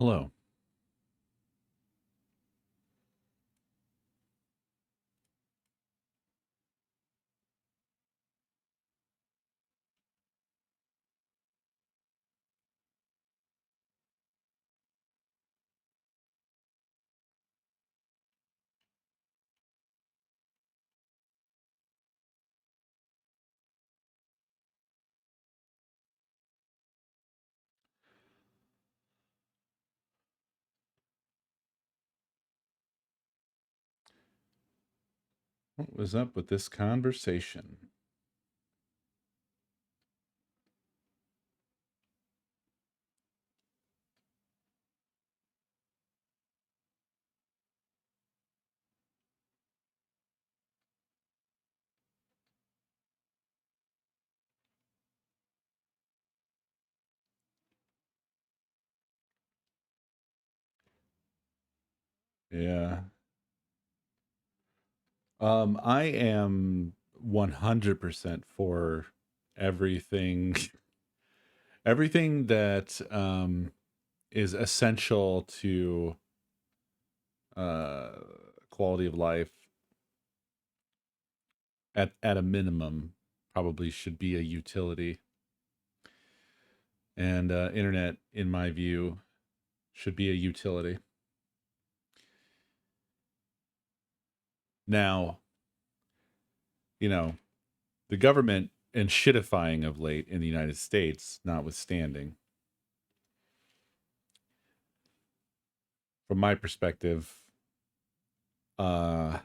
Hello. What was up with this conversation? Yeah. I am 100% for everything everything that is essential to uh quality of life at a minimum probably should be a utility. And internet in my view should be a utility. Now, you know, the government and shitifying of late in the United States notwithstanding, from my perspective, uh,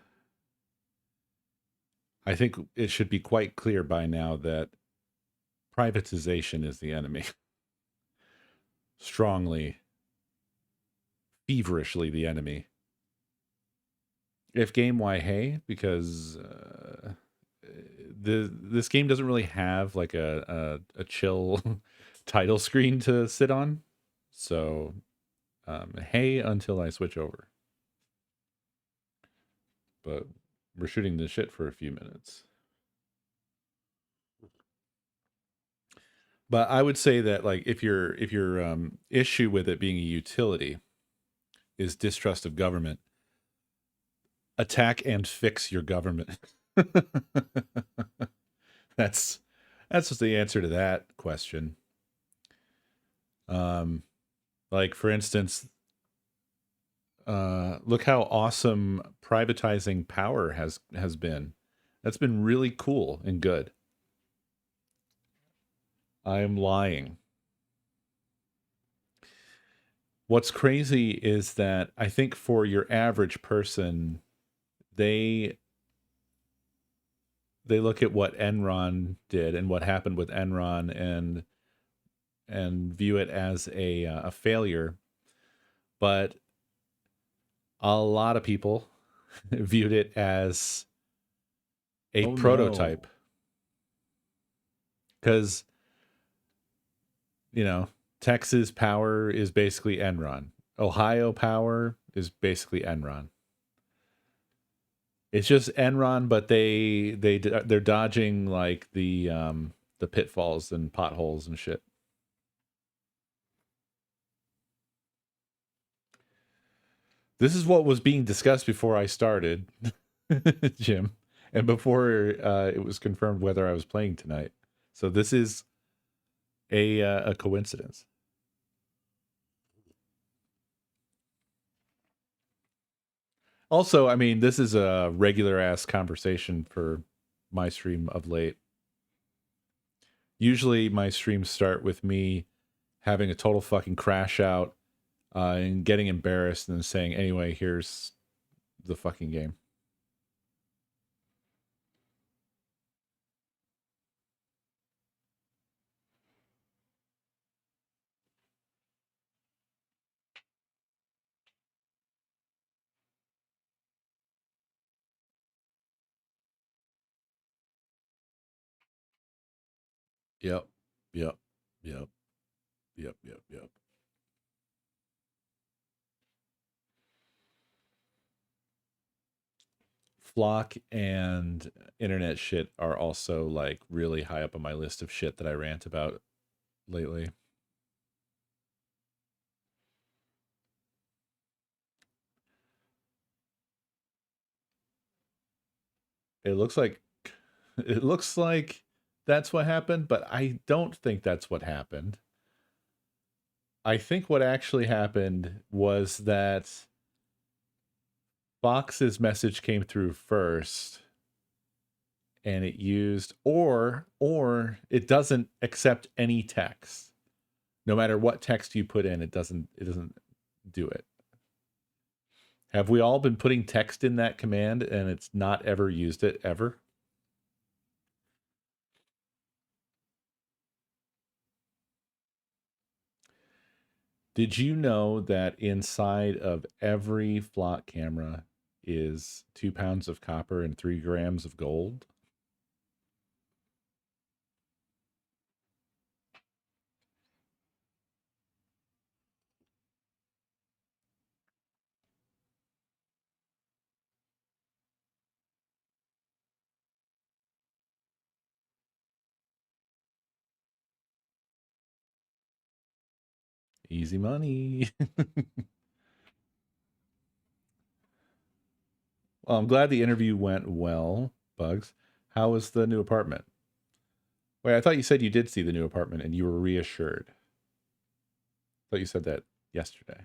I think it should be quite clear by now that privatization is the enemy. Strongly, feverishly the enemy. If game, why hey? Because this game doesn't really have like a chill title screen to sit on. So hey until I switch over. But we're shooting the shit for a few minutes. But I would say that like if your issue with it being a utility is distrust of government, attack and fix your government. that's that's just the answer to that question. Um, like for instance, look how awesome privatizing power has been. That's been really cool and good. I am lying. What's crazy is that I think for your average person, they they look at what Enron did and what happened with Enron and view it as a failure. But a lot of people viewed it as a Oh prototype no. because you know Texas Power is basically Enron. Ohio Power is basically Enron. It's just Enron, but they're dodging like the pitfalls and potholes and shit. This is what was being discussed before I started, Jim, and before it was confirmed whether I was playing tonight. So this is a coincidence. Also, I mean, this is a regular ass conversation for my stream of late. Usually, my streams start with me having a total fucking crash out and getting embarrassed and then saying, "Anyway, here's the fucking game." Yep, yep, yep, yep, yep, yep. Flock and internet shit are also like really high up on my list of shit that I rant about lately. It looks like it looks like that's what happened, but I don't think that's what happened. I think what actually happened was that Fox's message came through first and it used or it doesn't accept any text. No matter what text you put in, it doesn't do it. Have we all been putting text in that command and it's not ever used it ever? Did you know that inside of every flock camera is 2 pounds of copper and 3 grams of gold? Easy money. Well, I'm glad the interview went well, Bugs. How was the new apartment? Wait, I thought you said you did see the new apartment and you were reassured. I thought you said that yesterday.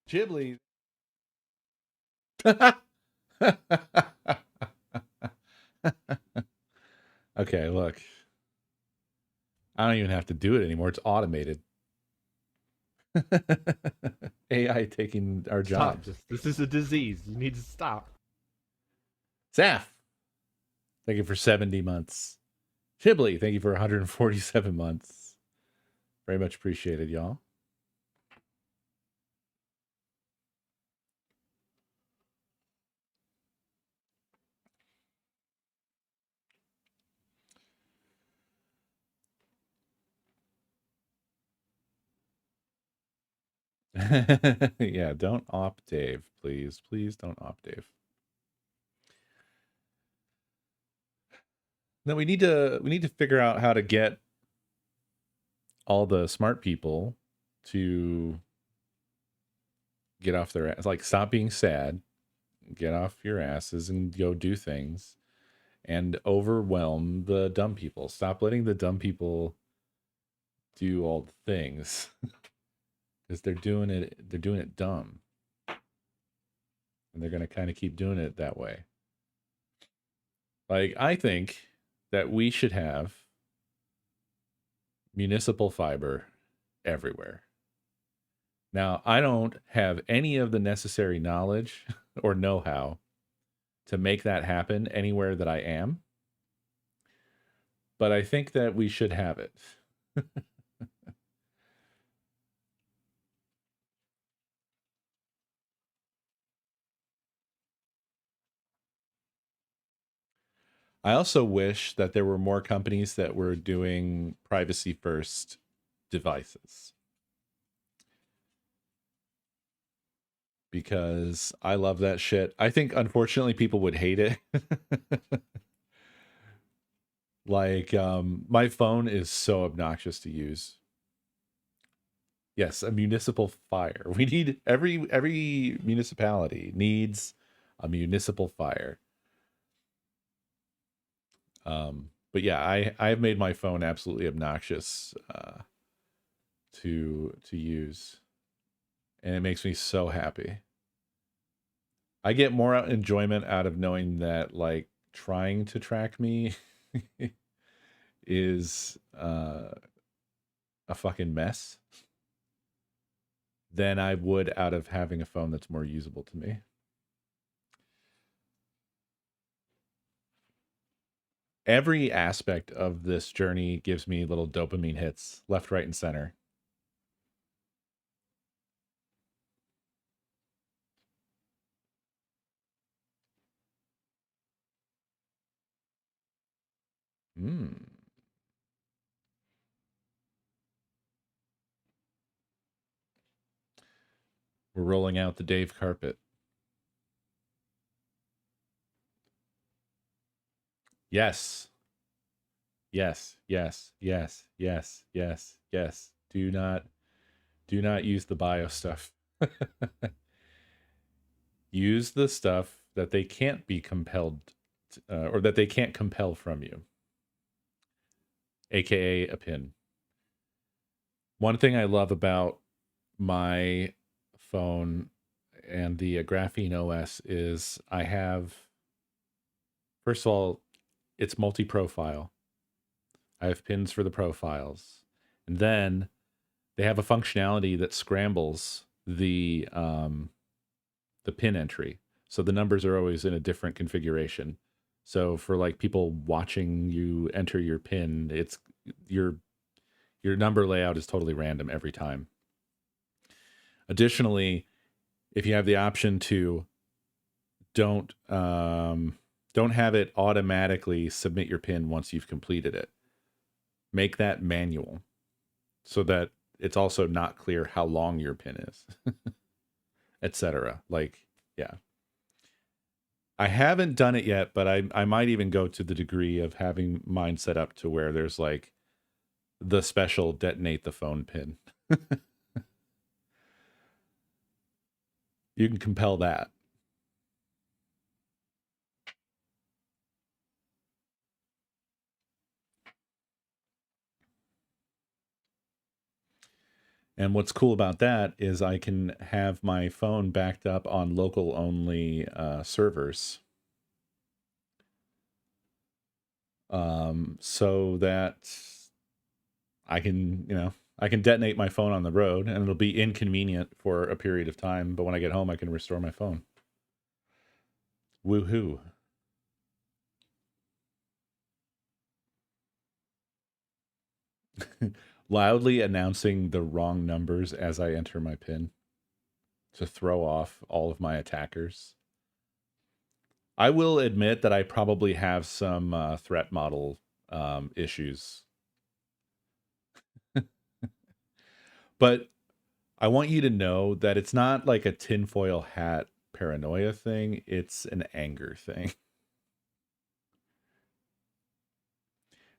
Ghibli. Okay, look. I don't even have to do it anymore. It's automated. AI taking our Stop jobs. this. This is a disease. You need to stop. Saf, thank you for 70 months. Ghibli, thank you for 147 months. Very much appreciated, y'all. Yeah, don't opt Dave, please. Please don't opt Dave. No, we need to figure out how to get all the smart people to get off their ass. Like, stop being sad, get off your asses and go do things, and overwhelm the dumb people. Stop letting the dumb people do all the things because they're doing it dumb, and they're going to kind of keep doing it that way. Like, I think that we should have municipal fiber everywhere. Now, I don't have any of the necessary knowledge or know-how to make that happen anywhere that I am, but I think that we should have it. I also wish that there were more companies that were doing privacy first devices because I love that shit. I think unfortunately people would hate it. Like my phone is so obnoxious to use. Yes, a municipal fire. We need every municipality needs a municipal fire. But yeah, I've made my phone absolutely obnoxious to use, and it makes me so happy. I get more enjoyment out of knowing that like trying to track me is a fucking mess than I would out of having a phone that's more usable to me. Every aspect of this journey gives me little dopamine hits left, right, and center. Mm. We're rolling out the Dave carpet. Yes. Yes. Yes. Yes. Yes. Yes. Yes. Do not Do not use the bio stuff. Use the stuff that they can't be compelled or that they can't compel from you, aka a pin. One thing I love about my phone and the Graphene OS is I have, first of all, it's multi profile. I have pins for the profiles. And then they have a functionality that scrambles the pin entry. So the numbers are always in a different configuration. So for like people watching you enter your pin, it's your your number layout is totally random every time. Additionally, if you have the option to don't don't have it automatically submit your pin once you've completed it. Make that manual so that it's also not clear how long your pin is, etc. Like, yeah. I haven't done it yet, but I might even go to the degree of having mine set up to where there's like the special detonate the phone pin. You can compel that. And what's cool about that is I can have my phone backed up on local only servers, so that I can, I can detonate my phone on the road and it'll be inconvenient for a period of time. But when I get home, I can restore my phone. Woohoo. Loudly announcing the wrong numbers as I enter my PIN to throw off all of my attackers. I will admit that I probably have some threat model issues, but I want you to know that it's not like a tinfoil hat paranoia thing, it's an anger thing.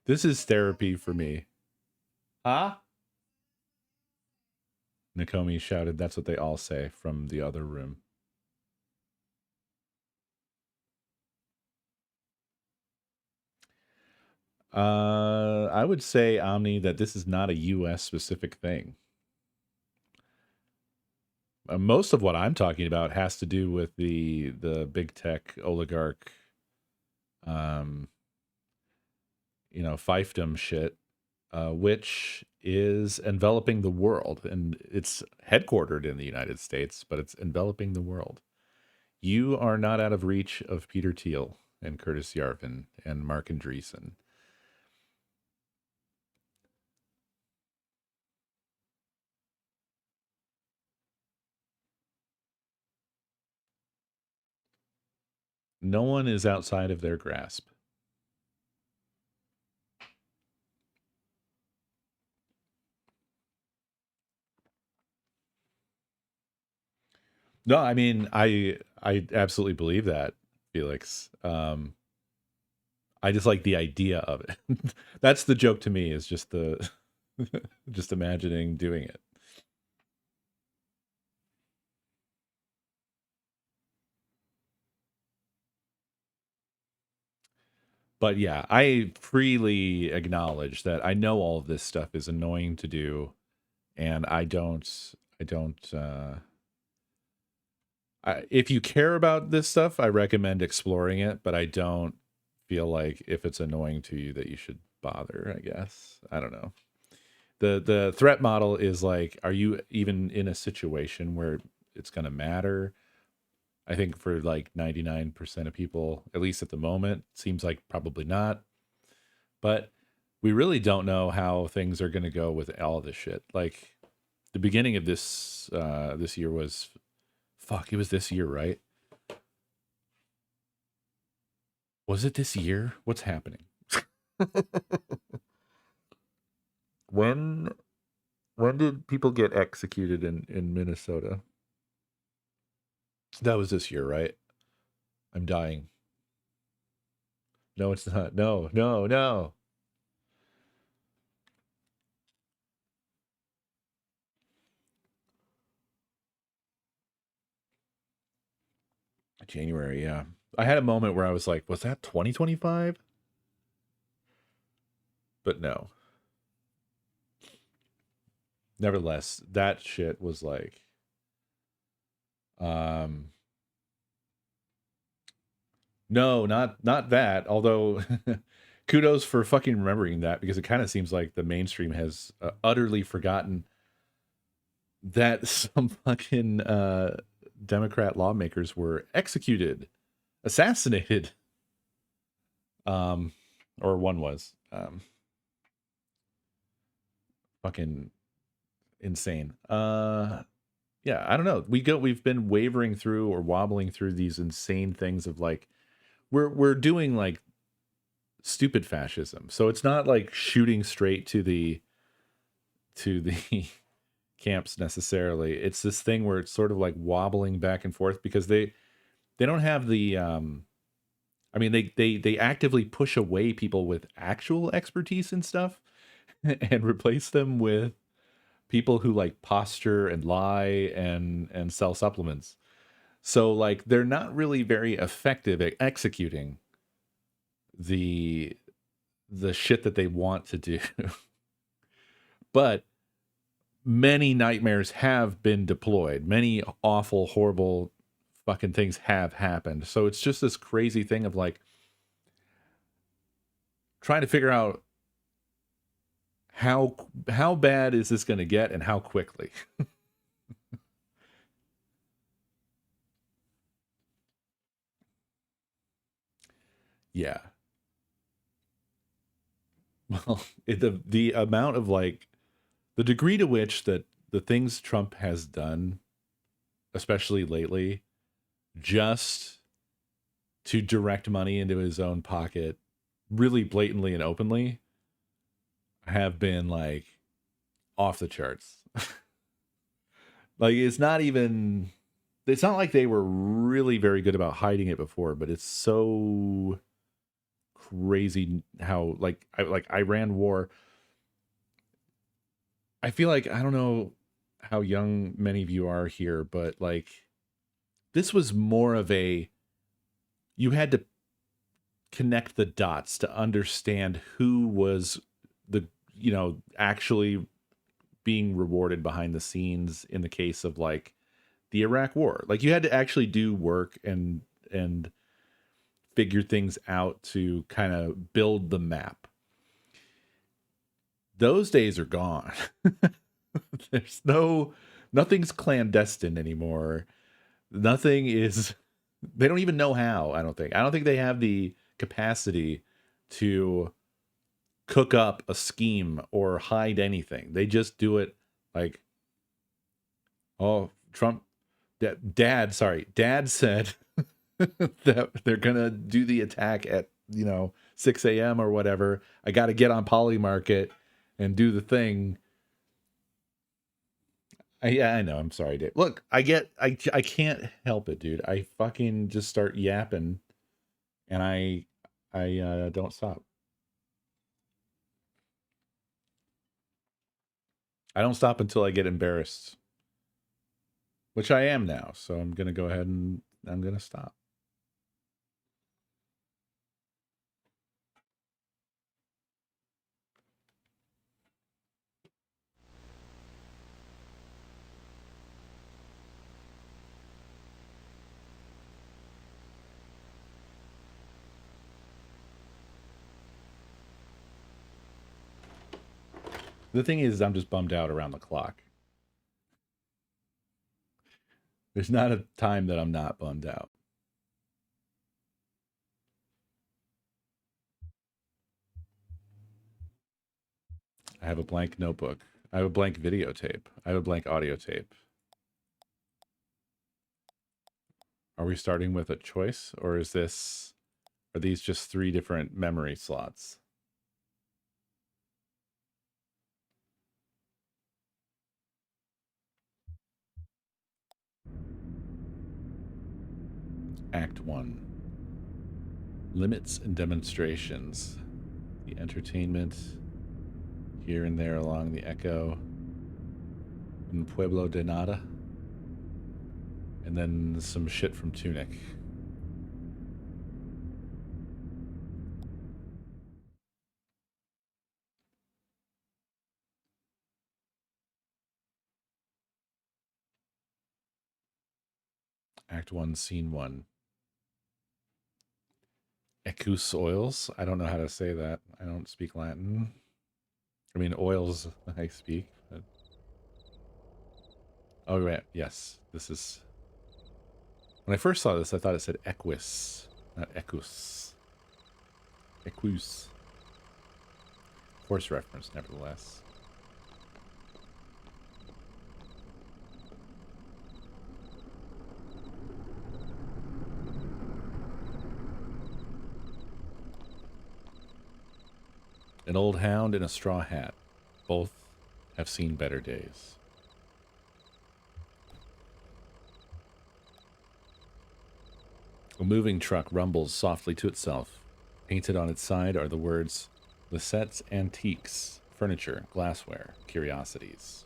This is therapy for me. Huh? Nakomi shouted, "That's what they all say," from the other room. I would say, Omni, that this is not a US specific thing. Most of what I'm talking about has to do with the big tech oligarch, um, fiefdom shit, which is enveloping the world, and it's headquartered in the United States, but it's enveloping the world. You are not out of reach of Peter Thiel and Curtis Yarvin and Mark Andreessen. No one is outside of their grasp. No, I mean, I absolutely believe that, Felix. I just like the idea of it. That's the joke to me, is just the just imagining doing it. But yeah, I freely acknowledge that I know all of this stuff is annoying to do, and if you care about this stuff, I recommend exploring it, but I don't feel like if it's annoying to you that you should bother, I guess. I don't know. The threat model is like, are you even in a situation where it's going to matter? I think for like 99% of people, at least at the moment, seems like probably not. But we really don't know how things are going to go with all this shit. Like the beginning of this year was, fuck, it was this year, right? Was it this year? What's happening? when when did people get executed in Minnesota? That was this year, right? I'm dying. No, it's not. No, no, no. January, yeah. I had a moment where I was like, was that 2025? But no. Nevertheless, that shit was like, um, no, not that. Although, kudos for fucking remembering that because it kind of seems like the mainstream has utterly forgotten that some fucking Democrat lawmakers were executed, assassinated. Um, or one was fucking insane. Yeah, I don't know. We've been wavering through or wobbling through these insane things of like we're doing like stupid fascism. So it's not like shooting straight to the camps necessarily. It's this thing where it's sort of like wobbling back and forth because they don't have the I mean they actively push away people with actual expertise and stuff and replace them with people who like posture and lie and sell supplements. So like they're not really very effective at executing the the shit that they want to do. But many nightmares have been deployed. Many awful, horrible fucking things have happened. So it's just this crazy thing of like trying to figure out how bad is this going to get and how quickly. Yeah. Well, the amount of like the degree to which that the things Trump has done, especially lately, just to direct money into his own pocket, really blatantly and openly, have been like off the charts. Like it's not like they were really very good about hiding it before, but it's so crazy how like Iran war. I feel like I don't know how young many of you are here, but like this was more of a you had to connect the dots to understand who was the actually being rewarded behind the scenes in the case of like the Iraq war. Like you had to actually do work and figure things out to kind of build the map. Those days are gone. There's nothing's clandestine anymore. Nothing is they don't even know how, I don't think. I don't think they have the capacity to cook up a scheme or hide anything. They just do it like, oh, Trump dad said that they're gonna do the attack at 6 a.m. or whatever. I got to get on Poly Market and do the thing. Yeah, I know. I'm sorry, Dave. Look, I can't help it, dude. I fucking just start yapping, and I don't stop. I don't stop until I get embarrassed, which I am now. So I'm gonna go ahead and I'm gonna stop. The thing is, I'm just bummed out around the clock. There's not a time that I'm not bummed out. I have a blank notebook. I have a blank videotape. I have a blank audio tape. Are we starting with a choice or are these just three different memory slots? Act 1. Limits and demonstrations. The entertainment here and there along the Echo in Pueblo de Nada. And then some shit from Tunic. Act 1, Scene 1. Ecus oils. I don't know how to say that. I don't speak Latin. I mean, oils I speak. But... Oh, right. Yes. This is... When I first saw this, I thought it said equus, not ecus. Ecus. Horse reference, nevertheless. An old hound and a straw hat. Both have seen better days. A moving truck rumbles softly to itself. Painted on its side are the words, Lissette's Antiques, Furniture, Glassware, Curiosities.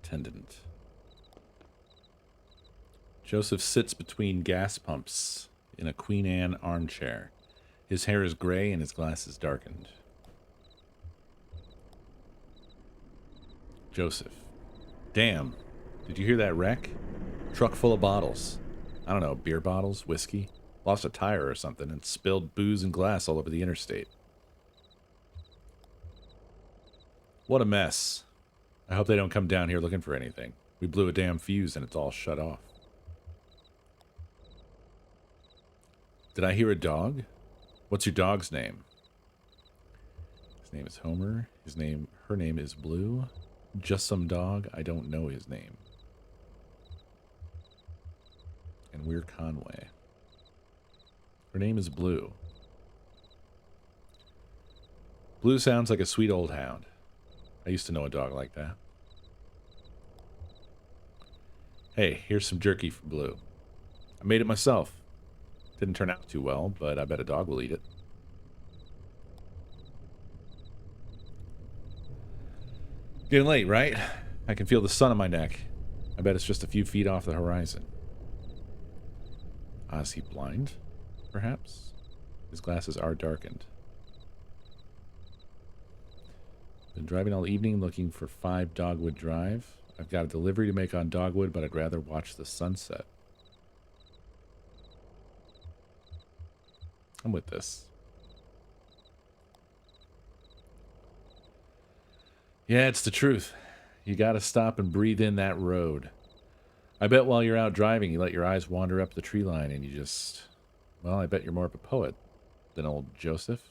Attendant. Joseph sits between gas pumps in a Queen Anne armchair. His hair is gray and his glasses darkened. Joseph. Damn. Did you hear that wreck? Truck full of bottles. I don't know, beer bottles, whiskey. Lost a tire or something and spilled booze and glass all over the interstate. What a mess. I hope they don't come down here looking for anything. We blew a damn fuse and it's all shut off. Did I hear a dog? What's your dog's name? His name is Homer. Her name is Blue. Just some dog. I don't know his name. And we're Conway. Her name is Blue. Blue sounds like a sweet old hound. I used to know a dog like that. Hey, here's some jerky for Blue. I made it myself. Didn't turn out too well, but I bet a dog will eat it. Getting late, right? I can feel the sun on my neck. I bet it's just a few feet off the horizon. Is he blind? Perhaps? His glasses are darkened. Been driving all evening looking for 5 Dogwood Drive. I've got a delivery to make on Dogwood, but I'd rather watch the sunset. I'm with this. Yeah, it's the truth. You gotta stop and breathe in that road. I bet while you're out driving, you let your eyes wander up the tree line and you just... Well, I bet you're more of a poet than old Joseph.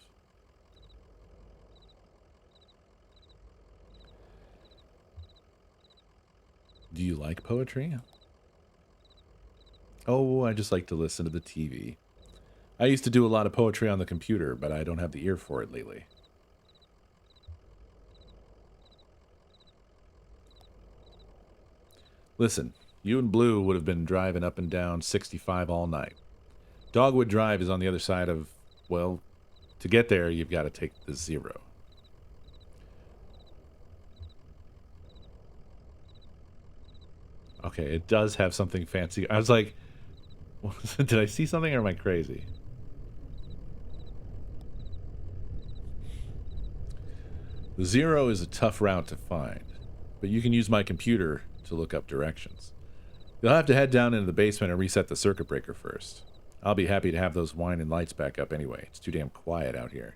Do you like poetry? Oh, I just like to listen to the TV. I used to do a lot of poetry on the computer, but I don't have the ear for it lately. Listen, you and Blue would have been driving up and down 65 all night. Dogwood Drive is on the other side of, well, to get there, you've got to take the 0. Okay, it does have something fancy. I was like, did I see something or am I crazy? The 0 is a tough route to find, but you can use my computer to look up directions. You'll have to head down into the basement and reset the circuit breaker first. I'll be happy to have those wine and lights back up anyway. It's too damn quiet out here.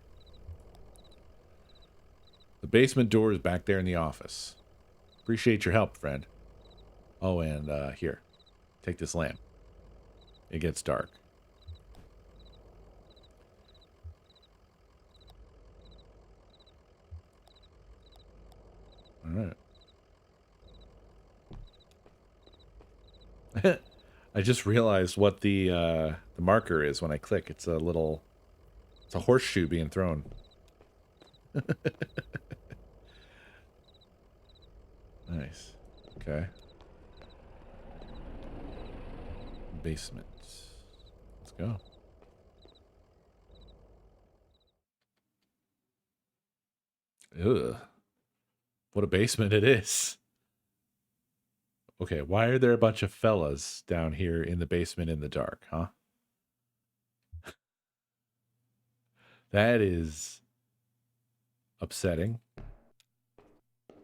The basement door is back there in the office. Appreciate your help, friend. Oh, and here. Take this lamp. It gets dark. Alright. I just realized what the marker is when I click. It's a horseshoe being thrown. Nice. Okay. Basement. Let's go. Ugh. What a basement it is. Okay, why are there a bunch of fellas down here in the basement in the dark, huh? That is upsetting.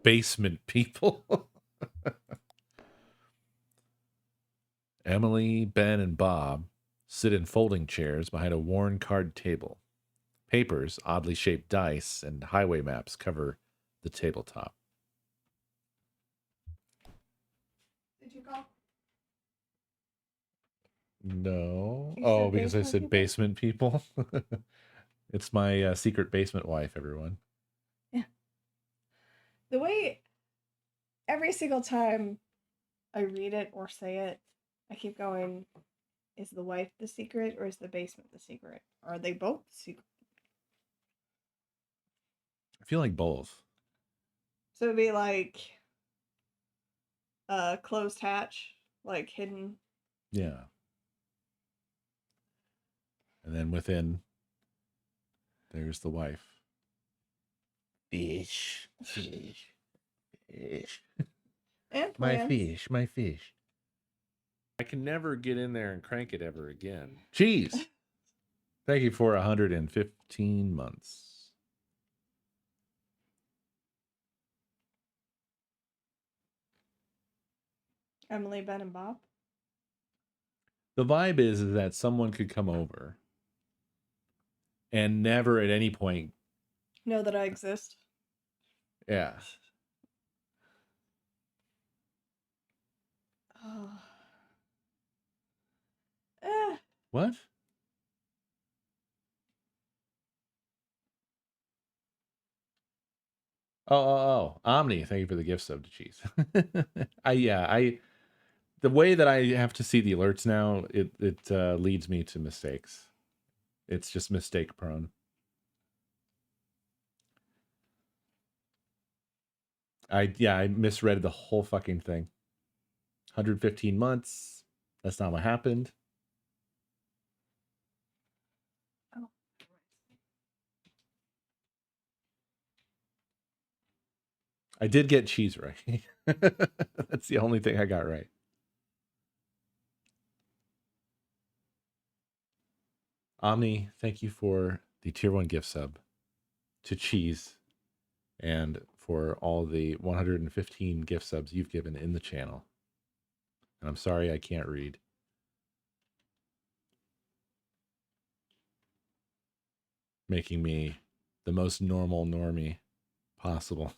Basement people. Emily, Ben, and Bob sit in folding chairs behind a worn card table. Papers, oddly shaped dice, and highway maps cover the tabletop. Did you call? No. You Oh, said because I basement said people? basement people. It's my secret basement wife, everyone. Yeah. The way every single time I read it or say it, I keep going, is the wife the secret or is the basement the secret? Are they both secret? I feel like both. So it'd be like a closed hatch, like hidden. Yeah. And then within, there's the wife. Fish. Fish. Fish. And My plants. fish. My fish. I can never get in there and crank it ever again. Cheese. Thank you for 115 months. Emily, Ben, and Bob. The vibe is that someone could come over and never at any point. Know that I exist. Yeah. Oh. Eh. What? Oh. Omni, thank you for the gift sub to cheese. The way that I have to see the alerts now, it leads me to mistakes. It's just mistake prone. I misread the whole fucking thing. 115 months. That's not what happened. Oh. I did get cheese right. That's the only thing I got right. Omni, thank you for the tier 1 gift sub to cheese and for all the 115 gift subs you've given in the channel. And I'm sorry I can't read. Making me the most normal normie possible.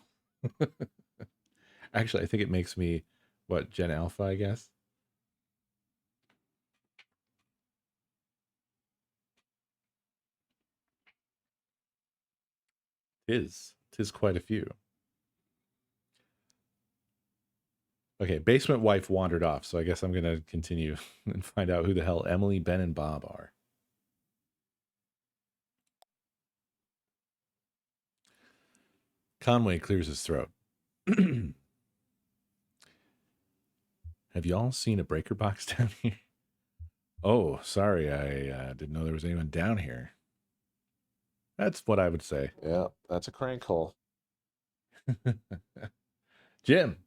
Actually, I think it makes me, what, Gen Alpha, I guess? Tis quite a few. Okay, basement wife wandered off, so I guess I'm going to continue and find out who the hell Emily, Ben, and Bob are. Conway clears his throat. Have you all seen a breaker box down here? Oh, sorry, I didn't know there was anyone down here. That's what I would say. Yeah, that's a crank hole. Jim.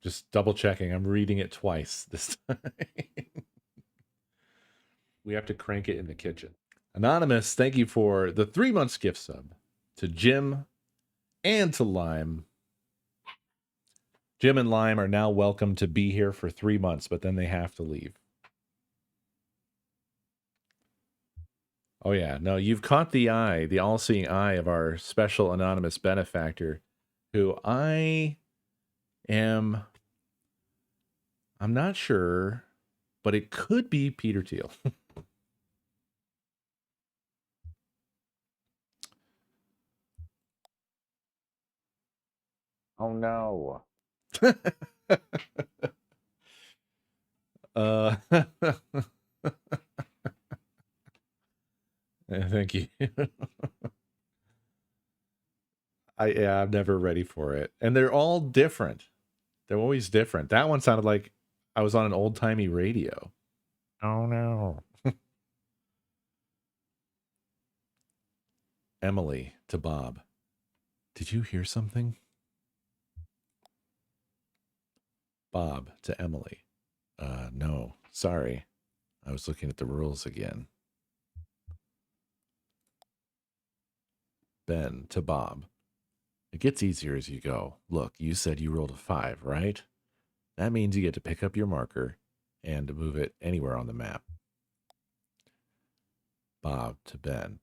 Just double checking. I'm reading it twice this time. We have to crank it in the kitchen. Anonymous, thank you for the 3 months gift sub to Jim and to Lime. Jim and Lime are now welcome to be here for 3 months, but then they have to leave. Oh, yeah. No, you've caught the eye, the all-seeing eye of our special anonymous benefactor, who I'm not sure, but it could be Peter Thiel. Oh no. Thank you. I'm never ready for it. And they're all different. They're always different. That one sounded like I was on an old-timey radio. Oh no. Emily to Bob. Did you hear something? Bob to Emily. No, sorry. I was looking at the rules again. Ben to Bob. It gets easier as you go. Look, you said you rolled a 5, right? That means you get to pick up your marker and move it anywhere on the map. Bob to Ben.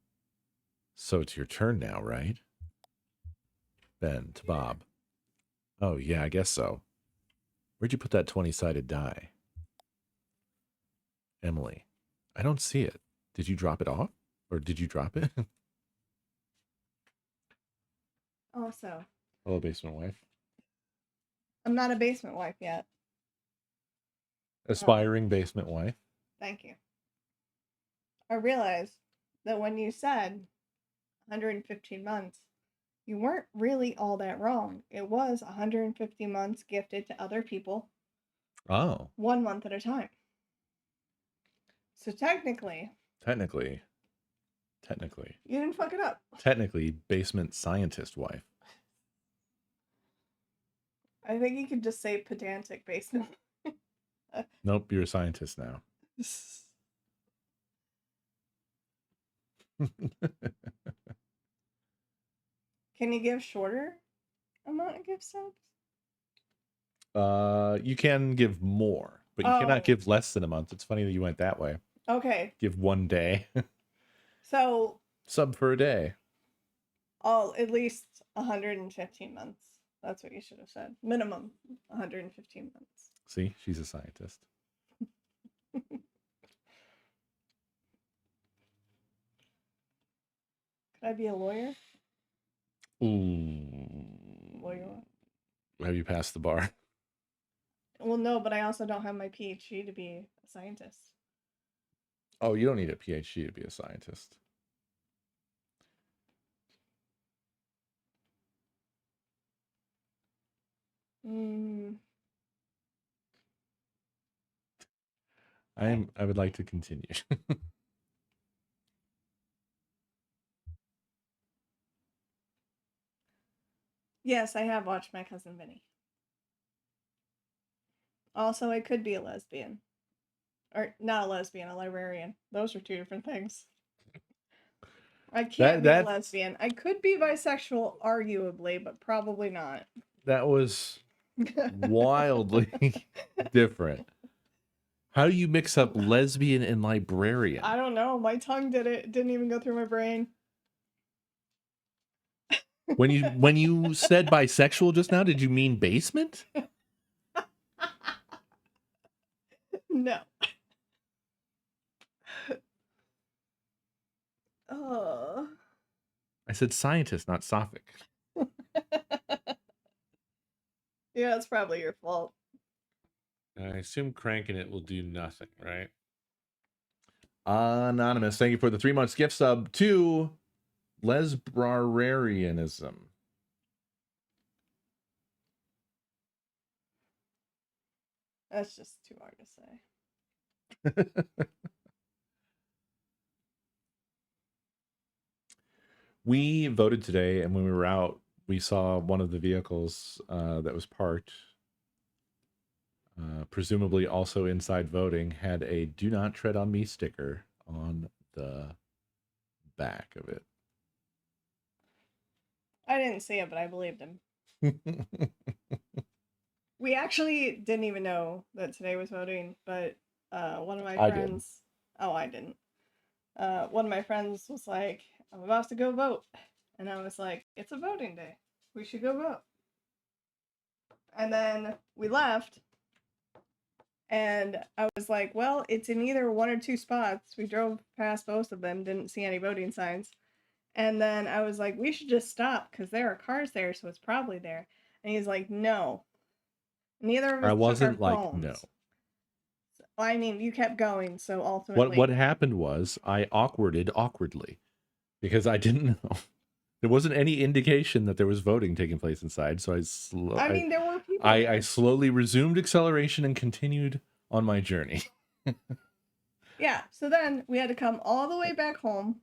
So it's your turn now, right? Ben to Bob. Oh, yeah, I guess so. Where'd you put that 20-sided die? Emily. I don't see it. Did you drop it off? Or did you drop it? Also, Hello, basement wife. I'm not a basement wife yet. Aspiring basement wife. Thank you. I realized that when you said 115 months, you weren't really all that wrong. It was 150 months gifted to other people, Oh, 1 month at a time. So technically, technically, you didn't fuck it up. basement scientist wife. I think you could just say pedantic basement. Nope, you're a scientist now. Can you give shorter amount of gift subs? You can give more, but you cannot give less than a month. It's funny that you went that way. Okay. Give 1 day. So Sub for a day. at least 115 months. That's what you should have said. Minimum 115 months. See, she's a scientist. Could I be a lawyer? Ooh. Lawyer. Have you passed the bar? Well, no, but I also don't have my PhD to be a scientist. Oh, you don't need a PhD to be a scientist. I would like to continue. Yes, I have watched My Cousin Vinny. Also, I could be a lesbian. Or not a lesbian, a librarian. Those are two different things. I can't be a lesbian. I could be bisexual, arguably, but probably not. That was wildly different. How do you mix up lesbian and librarian? I don't know. My tongue did it. It didn't even go through my brain. When you said bisexual just now, did you mean basement? No. Oh. I said scientist, not Sophic. Yeah, it's probably your fault. I assume cranking it will do nothing, right? Anonymous, thank you for the 3 months gift sub to lesbrarianism. That's just too hard to say. We voted today, and when we were out, we saw one of the vehicles that was parked, presumably also inside voting, had a "Do Not Tread on Me" sticker on the back of it. I didn't see it, but I believed him. We actually didn't even know that today was voting, but one of my friends... I didn't. One of my friends was like, I'm about to go vote. And I was like, it's a voting day. We should go vote. And then we left. And I was like, well, it's in either 1 or 2 spots. We drove past both of them, didn't see any voting signs. And then I was like, we should just stop because there are cars there, so it's probably there. And he's like, no. Neither of us took our phones. No. I mean, you kept going, so ultimately... What happened was I awkwarded awkwardly because I didn't know. There wasn't any indication that there was voting taking place inside, so there were people. I slowly resumed acceleration and continued on my journey. Yeah, so then we had to come all the way back home.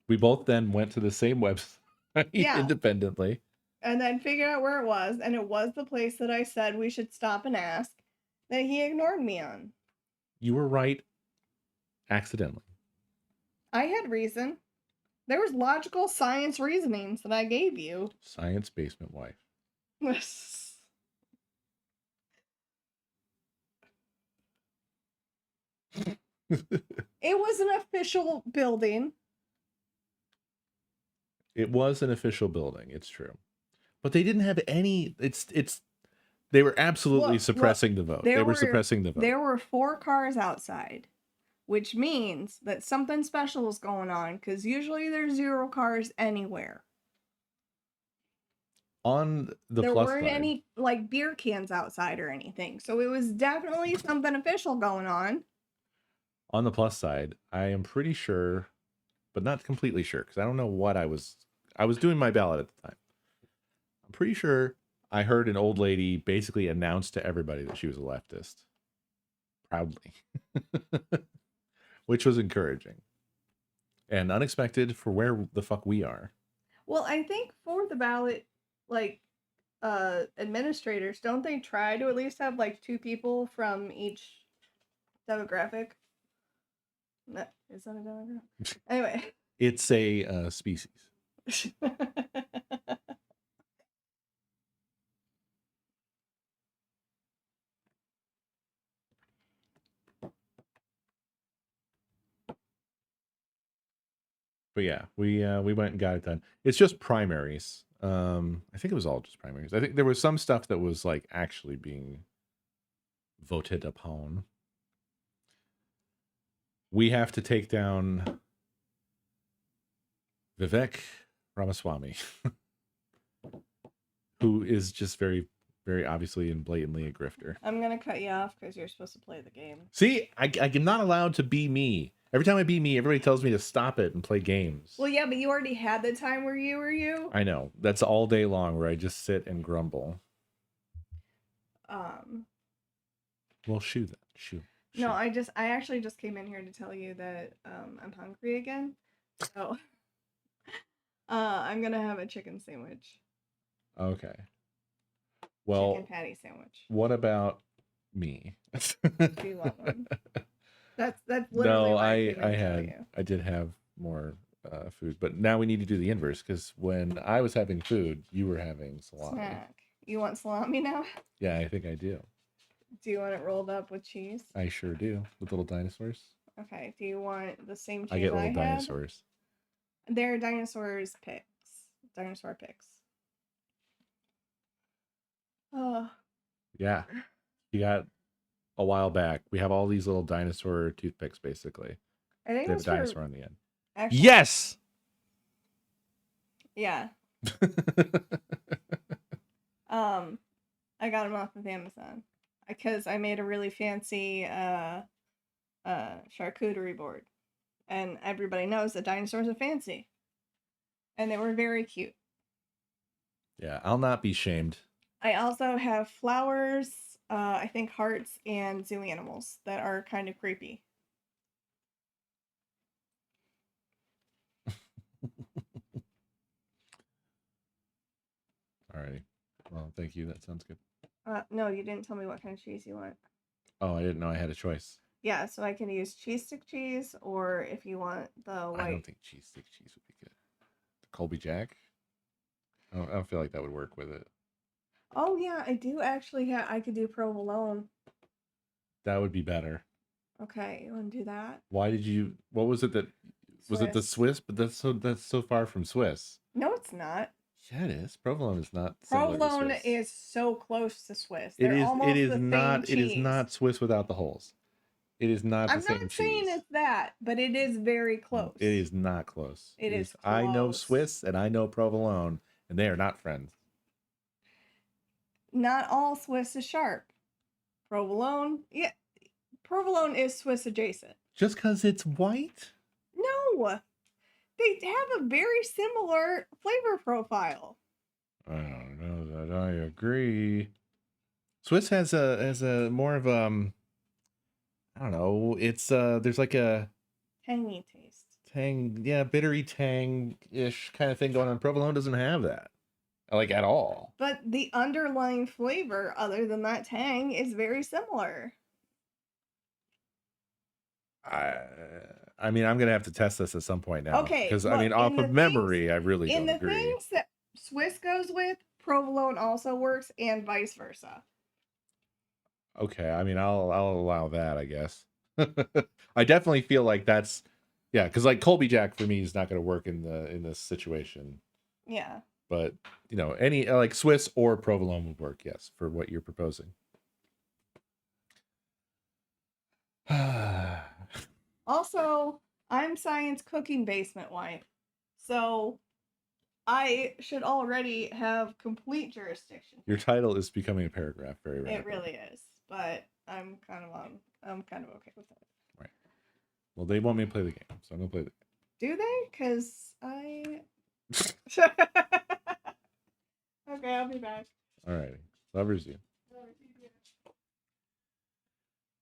We both then went to the same website independently. And then figured out where it was, and it was the place that I said we should stop and ask that he ignored me on. You were right accidentally. I had reason. There was logical science reasonings that I gave you. Science basement wife. It was an official building. It was an official building. It's true, but they didn't have any. They were absolutely suppressing the vote. They were suppressing the vote. There were 4 cars outside, which means that something special is going on, because usually there's 0 cars anywhere. On the there plus weren't side, any like beer cans outside or anything, so it was definitely something official going on. on the plus side, I am pretty sure, but not completely sure, because I don't know what I was doing my ballot at the time. I'm pretty sure I heard an old lady basically announce to everybody that she was a leftist. Proudly. Which was encouraging. And unexpected for where the fuck we are. Well, I think for the ballot, like, administrators, don't they try to at least have, like, 2 people from each demographic? No, is that a demographic? Anyway. It's a species. But yeah, we went and got it done. It's just primaries. I think it was all just primaries. I think there was some stuff that was like actually being voted upon. We have to take down Vivek Ramaswamy, who is just very, very obviously and blatantly a grifter. I'm gonna cut you off because you're supposed to play the game. See, I'm not allowed to be me. Every time I be me, everybody tells me to stop it and play games. Well, yeah, but you already had the time where you were you. I know. That's all day long where I just sit and grumble. Well, shoot then. Shoot. No, I actually just came in here to tell you that I'm hungry again. So I'm gonna have a chicken sandwich. Okay. Well, chicken patty sandwich. What about me? Do you want one? That's literally no, why I did have more food, but now we need to do the inverse, because when I was having food, you were having salami. Snack. You want salami now? Yeah, I think I do. Do you want it rolled up with cheese? I sure do. With little dinosaurs. Okay. Do you want the same cheese I get little had? dinosaurs. They're dinosaurs picks. Dinosaur picks. Oh. Yeah. You got a while back. We have all these little dinosaur toothpicks, basically. I think they have a dinosaur for... on the end. Actually, yes! Yeah. I got them off of Amazon because I made a really fancy charcuterie board, and everybody knows that dinosaurs are fancy, and they were very cute. Yeah, I'll not be shamed. I also have flowers, I think hearts, and zoo animals that are kind of creepy. Alrighty. Well, thank you. That sounds good. No, you didn't tell me what kind of cheese you want. Oh, I didn't know I had a choice. Yeah, so I can use cheese stick cheese, or if you want the white. I don't think cheese stick cheese would be good. The Colby Jack? I don't feel like that would work with it. Oh yeah, I do actually have. I could do provolone. That would be better. Okay, you want to do that? Why did you? What was it that? Was it the Swiss? But that's so far from Swiss. No, it's not. Yeah, it is. Provolone is not. Provolone is so close to Swiss. It is. Almost It is the not. same It is cheese. not Swiss without the holes. It is not the I'm same not cheese. saying it's that, but it is very close. It is not close. It is close. I know Swiss and I know provolone, and they are not friends. Not all Swiss is sharp. Provolone, yeah, provolone is Swiss adjacent. Just because it's white? No, they have a very similar flavor profile. I don't know that I agree. Swiss has a more of I don't know. It's there's like a tangy taste. Bittery tang-ish kind of thing going on. Provolone doesn't have that. Like at all. But the underlying flavor, other than that tang, is very similar. I I mean, I'm gonna have to test this at some point now. Okay, because I look, mean, off in the of memory, I really in don't the agree. things that Swiss goes with, provolone also works, and vice versa. Okay, I mean, I'll allow that, I guess. I definitely feel like that's yeah, because like Colby Jack for me is not gonna work in this situation. Yeah. But you know, any like Swiss or provolone would work, yes, for what you're proposing. Also, I'm science cooking basement wife, so I should already have complete jurisdiction. Your title is becoming a paragraph very It rapidly. really is, but I'm kind of okay with it. Right. Well, they want me to play the game, so I'm gonna play the Do they? Because I. Okay, I'll be back. All right. Lovers you.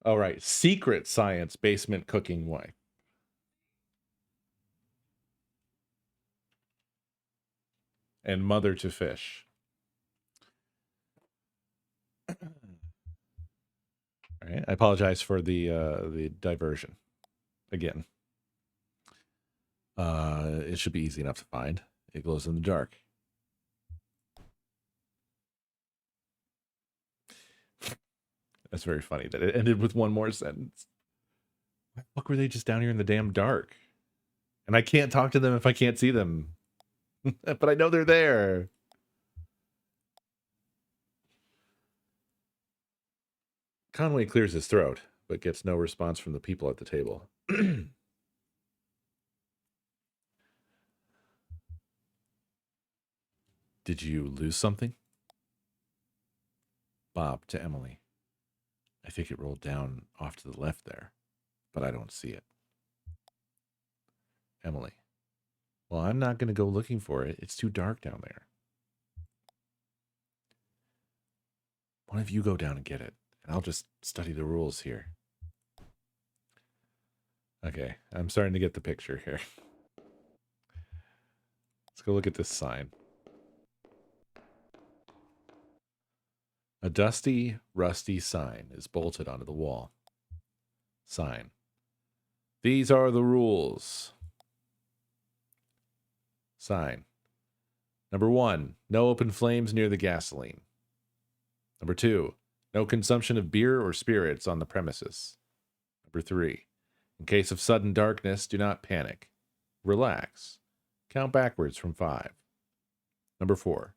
All right. Secret science basement cooking wife. And mother to fish. All right. I apologize for the diversion. Again. It should be easy enough to find. It glows in the dark. That's very funny that it ended with one more sentence. Why the fuck were they just down here in the damn dark? And I can't talk to them if I can't see them. But I know they're there. Conway clears his throat, but gets no response from the people at the table. Did you lose something? Bob to Emily. I think it rolled down off to the left there, but I don't see it. Emily. Well, I'm not going to go looking for it. It's too dark down there. One of you go down and get it, and I'll just study the rules here. Okay, I'm starting to get the picture here. Let's go look at this sign. A dusty, rusty sign is bolted onto the wall. Sign. These are the rules. Sign. Number 1, no open flames near the gasoline. Number 2, no consumption of beer or spirits on the premises. Number 3, in case of sudden darkness, do not panic. Relax. Count backwards from 5. Number 4,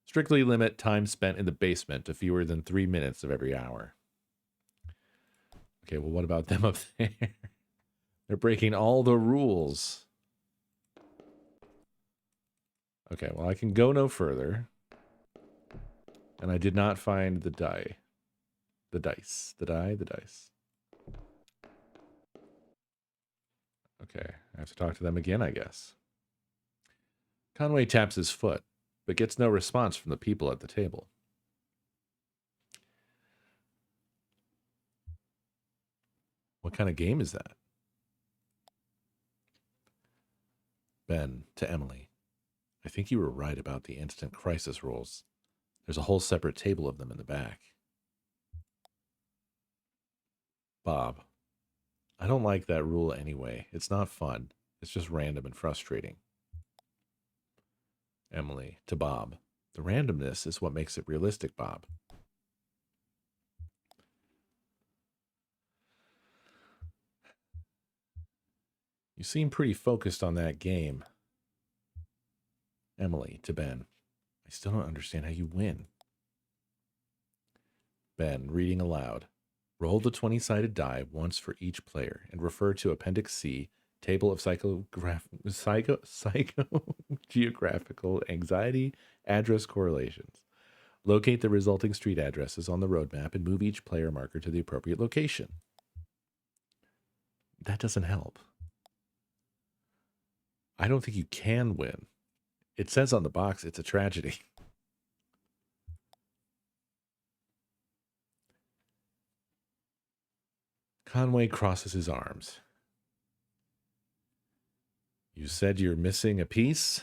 strictly limit time spent in the basement to fewer than 3 minutes of every hour. Okay, well, what about them up there? They're breaking all the rules. Okay, well, I can go no further. And I did not find the die. The dice. The die, the dice. Okay, I have to talk to them again, I guess. Conway taps his foot, but gets no response from the people at the table. What kind of game is that? Ben to Emily. I think you were right about the instant crisis rules. There's a whole separate table of them in the back. Bob. I don't like that rule anyway. It's not fun. It's just random and frustrating. Emily to Bob. The randomness is what makes it realistic, Bob. You seem pretty focused on that game. Emily to Ben. I still don't understand how you win. Ben, reading aloud. Roll the 20-sided die once for each player and refer to Appendix C, Table of Psychogeographical Anxiety Address Correlations. Locate the resulting street addresses on the roadmap and move each player marker to the appropriate location. That doesn't help. I don't think you can win. It says on the box it's a tragedy. Conway crosses his arms. You said you're missing a piece?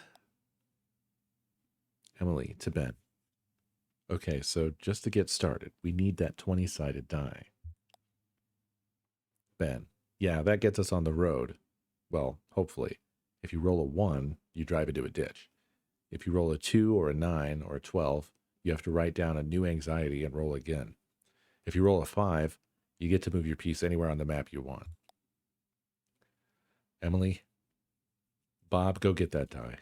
Emily to Ben. Okay, so just to get started, we need that 20-sided die. Ben. Yeah, that gets us on the road. well, hopefully. If you roll a 1, you drive into a ditch. If you roll a 2 or a 9 or a 12, you have to write down a new anxiety and roll again. If you roll a 5, you get to move your piece anywhere on the map you want. Emily, Bob, go get that die.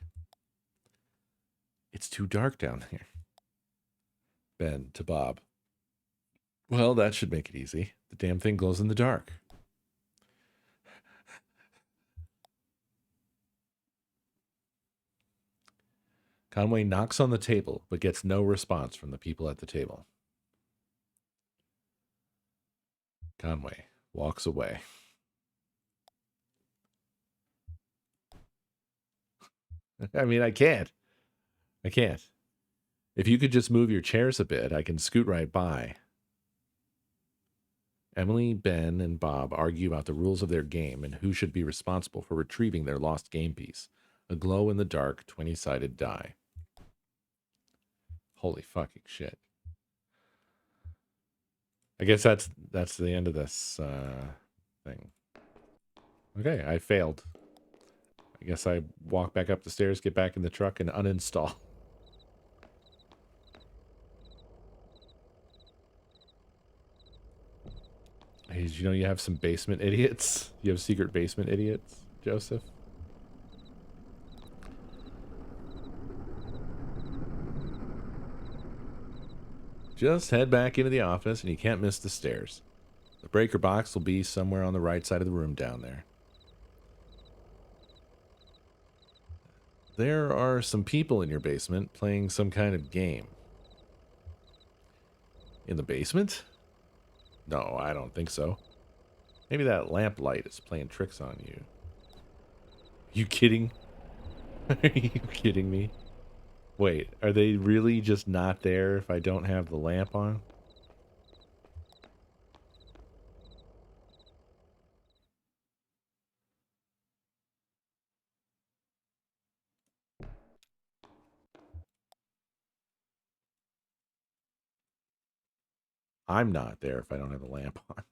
It's too dark down there. Ben to Bob. Well, that should make it easy. The damn thing glows in the dark. Conway knocks on the table, but gets no response from the people at the table. Conway walks away. I mean, I can't. If you could just move your chairs a bit, I can scoot right by. Emily, Ben, and Bob argue about the rules of their game and who should be responsible for retrieving their lost game piece, a glow-in-the-dark 20-sided die. Holy fucking shit. I guess that's the end of this thing. Okay, I failed. I guess I walk back up the stairs, get back in the truck, and uninstall. Hey, did you know you have some basement idiots? You have secret basement idiots, Joseph? Just head back into the office and you can't miss the stairs. The breaker box will be somewhere on the right side of the room down there. There are some people in your basement playing some kind of game. In the basement? No, I don't think so. Maybe that lamp light is playing tricks on you. You kidding? Are you kidding me? Wait, are they really just not there if I don't have the lamp on? I'm not there if I don't have the lamp on.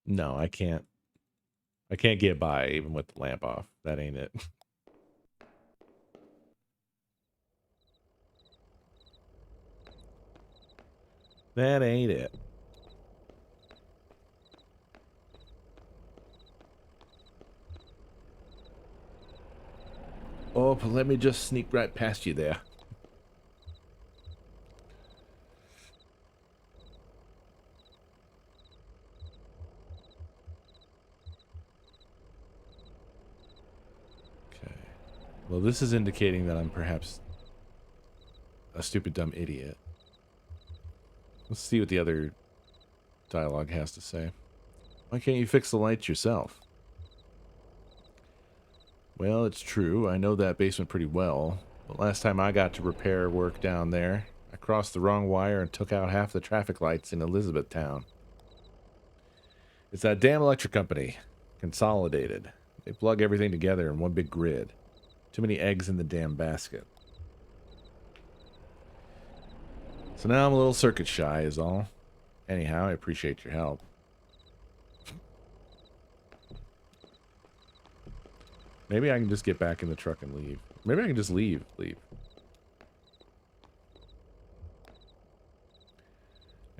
No, I can't. I can't get by even with the lamp off. That ain't it. That ain't it. Oh, but let me just sneak right past you there. Okay. Well, this is indicating that I'm perhaps a stupid, dumb idiot. Let's see what the other dialogue has to say. Why can't you fix the lights yourself? Well, it's true. I know that basement pretty well. But last time I got to repair work down there, I crossed the wrong wire and took out half the traffic lights in Elizabethtown. It's that damn electric company. Consolidated. They plug everything together in one big grid. Too many eggs in the damn basket. So now I'm a little circuit shy is all. Anyhow, I appreciate your help. Maybe I can just get back in the truck and leave. Maybe I can just leave.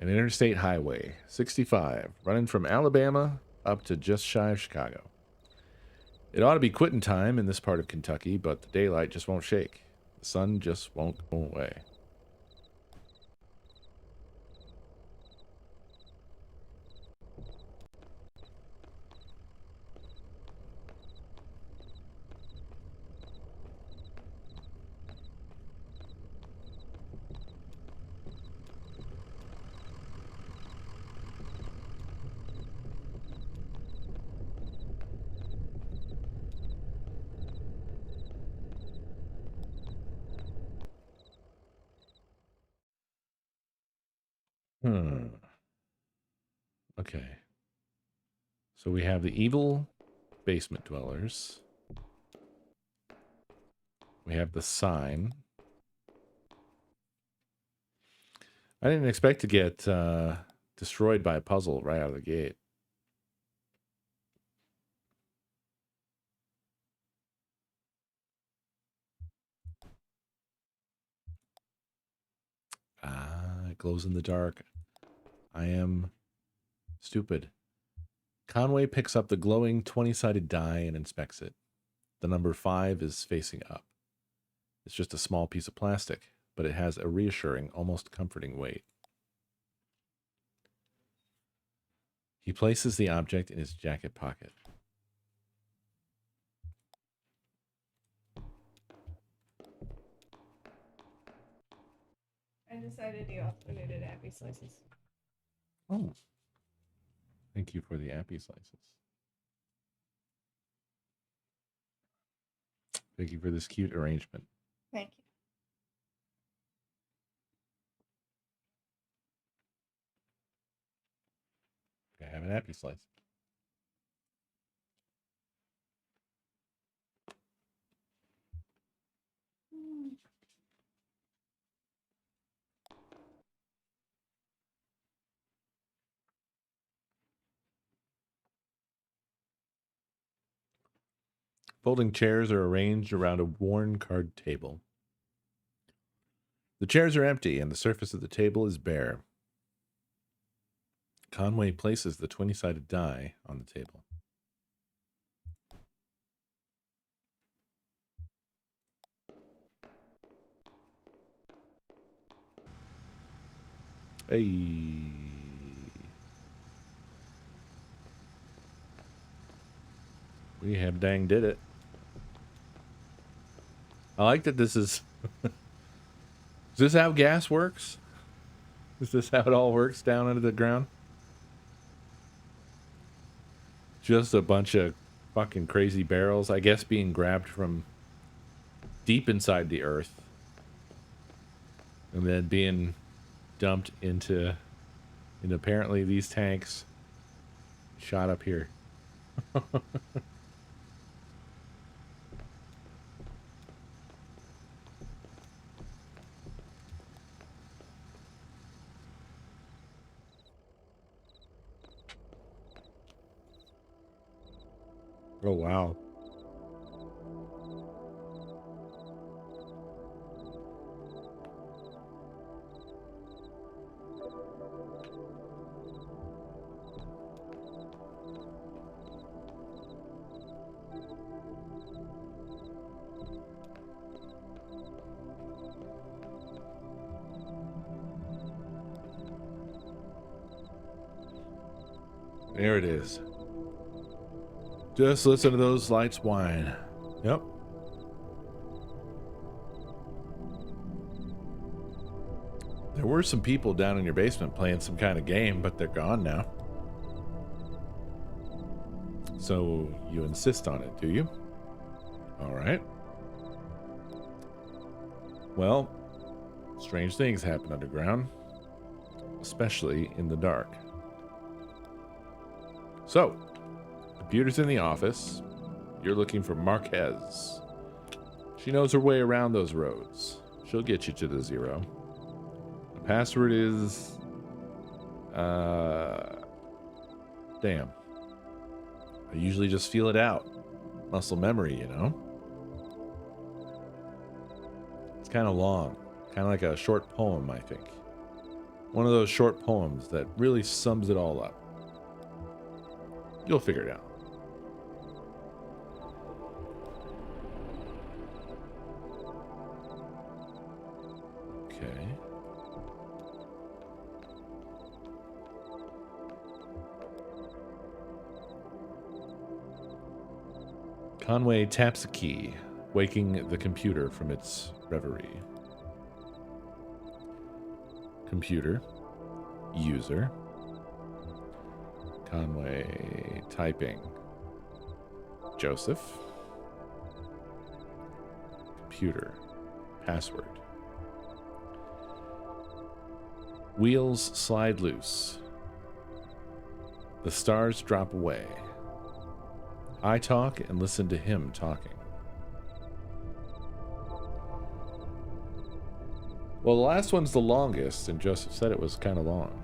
An interstate highway, 65, running from Alabama up to just shy of Chicago. It ought to be quitting time in this part of Kentucky, but the daylight just won't shake. The sun just won't go away. Okay. So we have the evil basement dwellers. We have the sign. I didn't expect to get destroyed by a puzzle right out of the gate. Ah, it glows in the dark. I am stupid. Conway picks up the glowing 20-sided die and inspects it. The number 5 is facing up. It's just a small piece of plastic, but it has a reassuring, almost comforting weight. He places the object in his jacket pocket. I decided you also needed appy slices. Oh. Thank you for the appy slices. Thank you for this cute arrangement. Thank you. I have an appy slice. Folding chairs are arranged around a worn card table. The chairs are empty and the surface of the table is bare. Conway places the 20-sided die on the table. Hey. We have dang did it. I like that this is... Is this how gas works? Is this how it all works down under the ground? Just a bunch of fucking crazy barrels, I guess, being grabbed from deep inside the earth. And then being dumped into apparently these tanks shot up here. Oh, wow. There it is. Just listen to those lights whine. Yep. There were some people down in your basement playing some kind of game, but they're gone now. So you insist on it, do you? All right. Well, strange things happen underground, especially in the dark. So, computer's in the office. You're looking for Marquez. She knows her way around those roads. She'll get you to the 0. The password is... Damn. I usually just feel it out. Muscle memory, you know? It's kind of long. Kind of like a short poem, I think. One of those short poems that really sums it all up. You'll figure it out. Okay. Conway taps a key, waking the computer from its reverie. Computer. User. Conway typing. Joseph. Computer. Password. Wheels slide loose. The stars drop away. I talk and listen to him talking. Well, the last one's the longest, and Joseph said it was kind of long.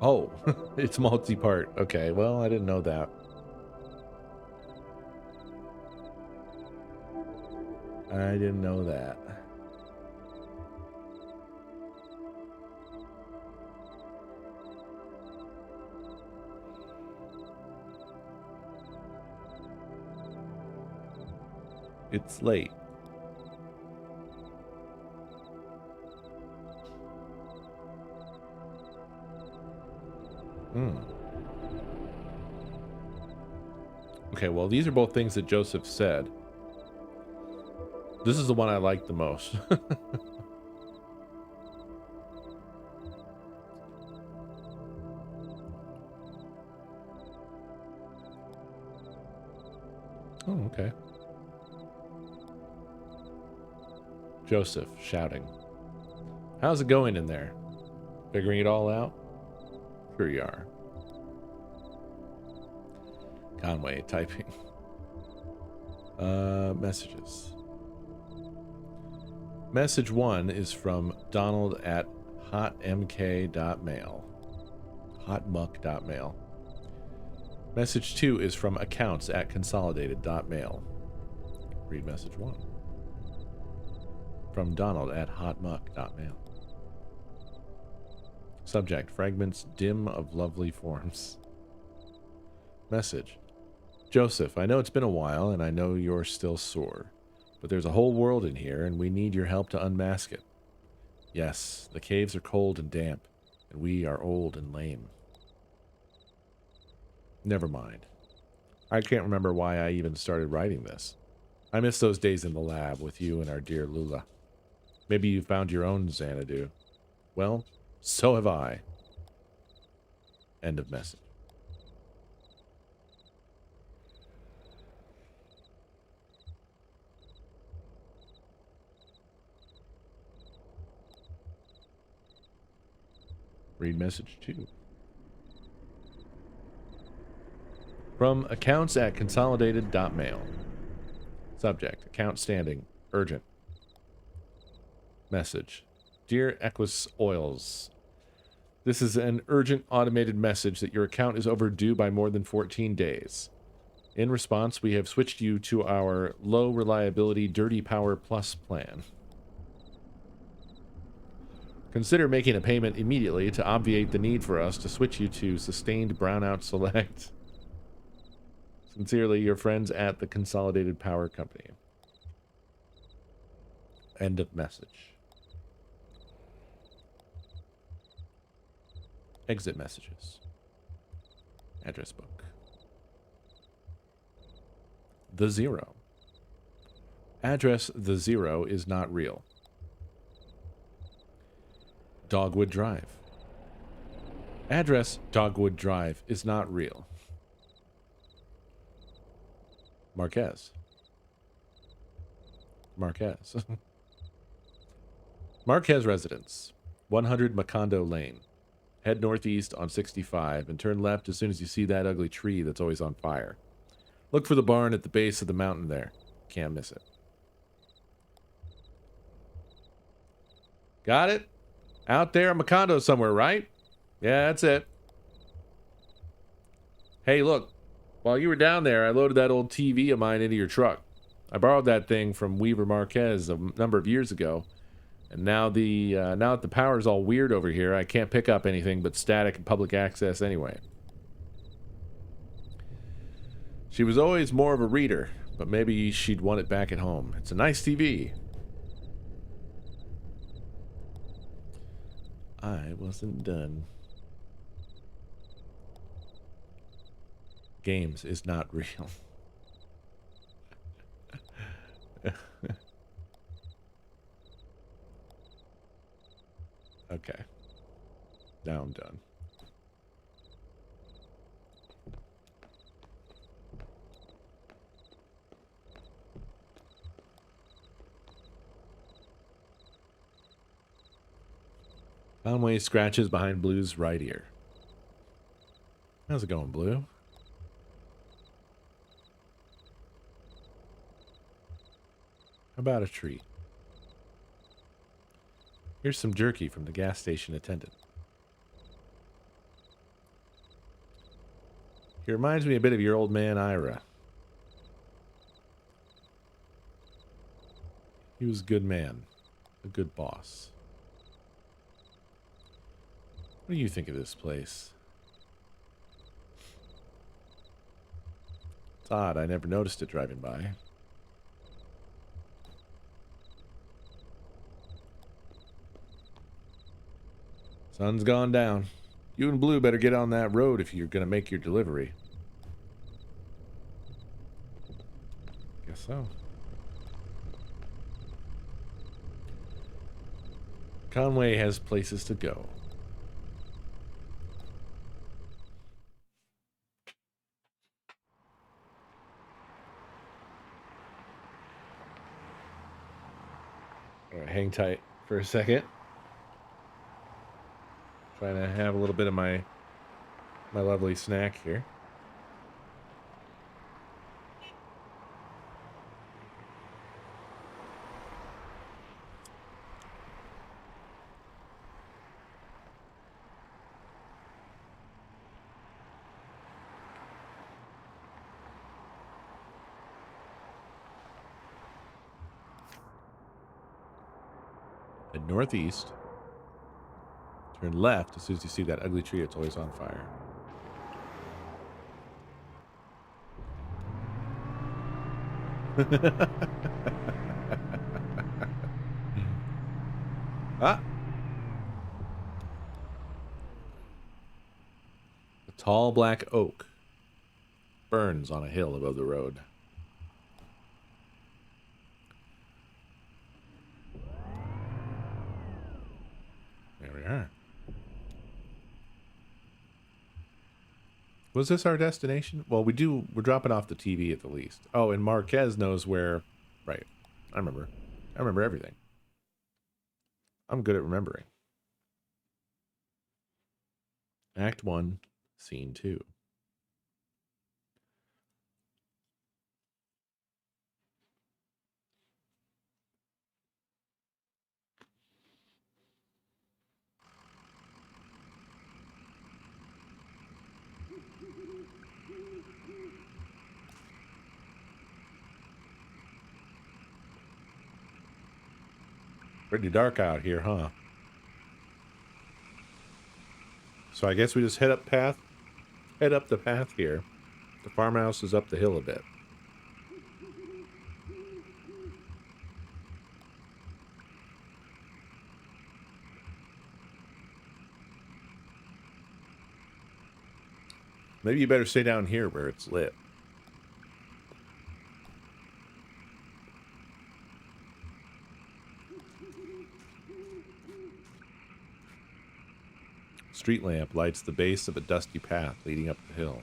Oh, it's multi-part. Okay, well, I didn't know that. I didn't know that. It's late. Okay, well, these are both things that Joseph said. This is the one I like the most. Oh, okay. Joseph shouting. How's it going in there? Figuring it all out? Sure you are. Conway typing. Messages. Message 1 is from Donald at hotmk.mail. Hotmuck.mail. Message 2 is from accounts at consolidated.mail. Read message 1. From Donald at hotmuck.mail. Subject, fragments dim of lovely forms. Message. Joseph, I know it's been a while, and I know you're still sore, but there's a whole world in here, and we need your help to unmask it. Yes, the caves are cold and damp, and we are old and lame. Never mind. I can't remember why I even started writing this. I miss those days in the lab with you and our dear Lula. Maybe you found your own Xanadu. Well, so have I. End of message. Read message 2. From accounts at consolidated.mail. Subject, account standing, urgent. Message. Dear Equus Oils, this is an urgent automated message that your account is overdue by more than 14 days. In response, we have switched you to our low reliability Dirty Power Plus plan. Consider making a payment immediately to obviate the need for us to switch you to Sustained Brownout Select. Sincerely, your friends at the Consolidated Power Company. End of message. Exit messages. Address book. The Zero. Address The Zero is not real. Dogwood Drive. Address Dogwood Drive is not real. Marquez. Marquez residence. 100 Macondo Lane. Head northeast on 65 and turn left as soon as you see that ugly tree that's always on fire. Look for the barn at the base of the mountain there. Can't miss it. Got it? Out there in Macondo somewhere, right? Yeah, that's it. Hey, look. While you were down there, I loaded that old TV of mine into your truck. I borrowed that thing from Weaver Marquez a number of years ago. And now that the power's all weird over here, I can't pick up anything but static and public access anyway. She was always more of a reader, but maybe she'd want it back at home. It's a nice TV. I wasn't done. Games is not real. Okay. Now I'm done. Conway scratches behind Blue's right ear. How's it going, Blue? How about a treat? Here's some jerky from the gas station attendant. He reminds me a bit of your old man, Ira. He was a good man, a good boss. What do you think of this place? It's odd, I never noticed it driving by. Sun's gone down. You and Blue better get on that road if you're gonna make your delivery. Guess so. Conway has places to go. All right, hang tight for a second. Trying to have a little bit of my lovely snack here. Head northeast. Turn left as soon as you see that ugly tree that's always on fire. Ah! A tall black oak burns on a hill above the road. There we are. Was this our destination? Well, we're dropping off the TV at the least. Oh, and Marquez knows where. Right. I remember everything. I'm good at remembering. Act 1, Scene 2. Pretty dark out here, huh? So I guess we just head up the path here. The farmhouse is up the hill a bit. Maybe you better stay down here where it's lit. Street lamp lights the base of a dusty path leading up the hill.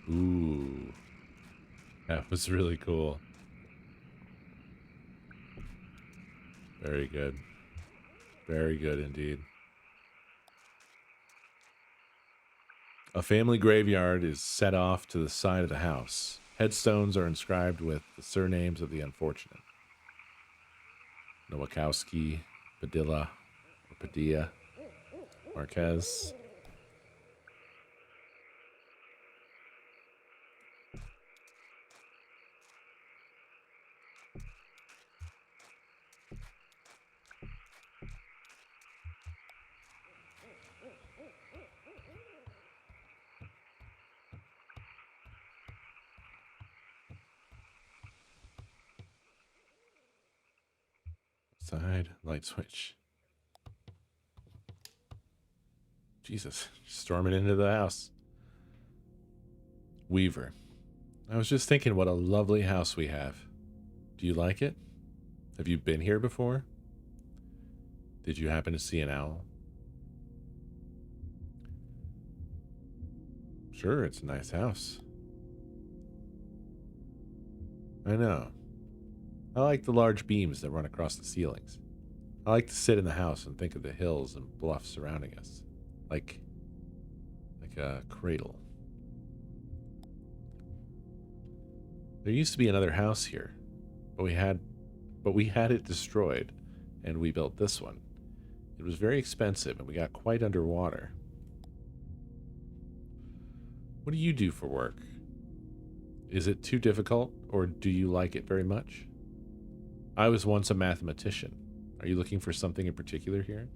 Ooh. That was really cool. Very good. Very good indeed. A family graveyard is set off to the side of the house. Headstones are inscribed with the surnames of the unfortunate. Nowakowski, Padilla, or Padilla, Marquez. Side light switch. Jesus, storming into the house. Weaver. I was just thinking what a lovely house we have. Do you like it? Have you been here before? Did you happen to see an owl? Sure, it's a nice house. I know. I like the large beams that run across the ceilings. I like to sit in the house and think of the hills and bluffs surrounding us. Like a cradle. There used to be another house here, but we had it destroyed, and we built this one. It was very expensive, and we got quite underwater. What do you do for work? Is it too difficult, or do you like it very much? I was once a mathematician. Are you looking for something in particular here?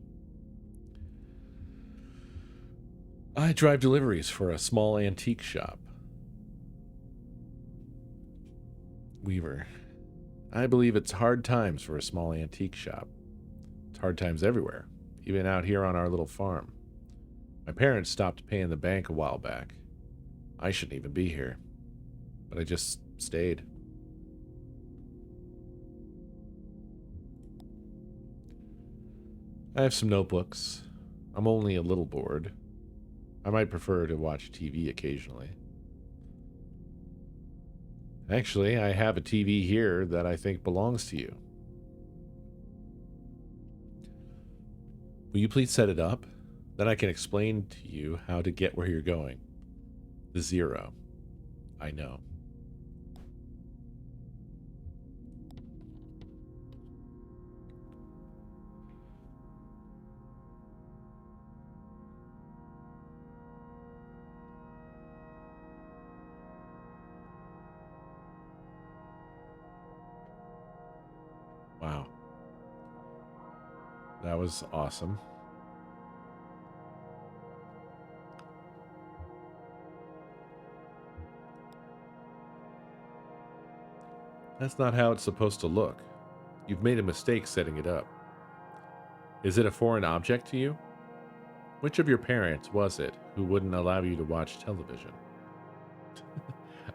I drive deliveries for a small antique shop. Weaver. I believe it's hard times for a small antique shop. It's hard times everywhere, even out here on our little farm. My parents stopped paying the bank a while back. I shouldn't even be here, but I just stayed. I have some notebooks. I'm only a little bored. I might prefer to watch TV occasionally. Actually, I have a TV here that I think belongs to you. Will you please set it up? Then I can explain to you how to get where you're going. The zero. I know. Wow. That was awesome. That's not how it's supposed to look. You've made a mistake setting it up. Is it a foreign object to you? Which of your parents was it who wouldn't allow you to watch television?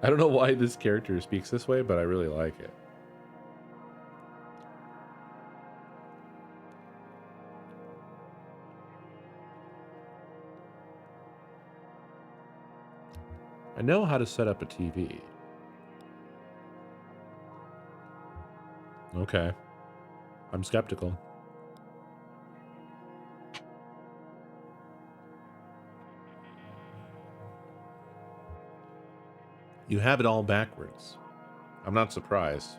I don't know why this character speaks this way, but I really like it. I know how to set up a TV. Okay. I'm skeptical. You have it all backwards. I'm not surprised.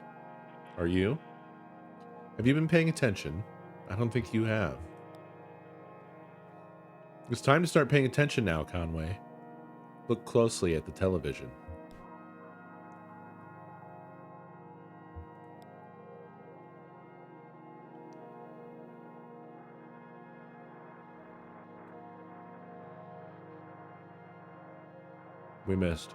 Are you? Have you been paying attention? I don't think you have. It's time to start paying attention now, Conway. Look closely at the television. We missed.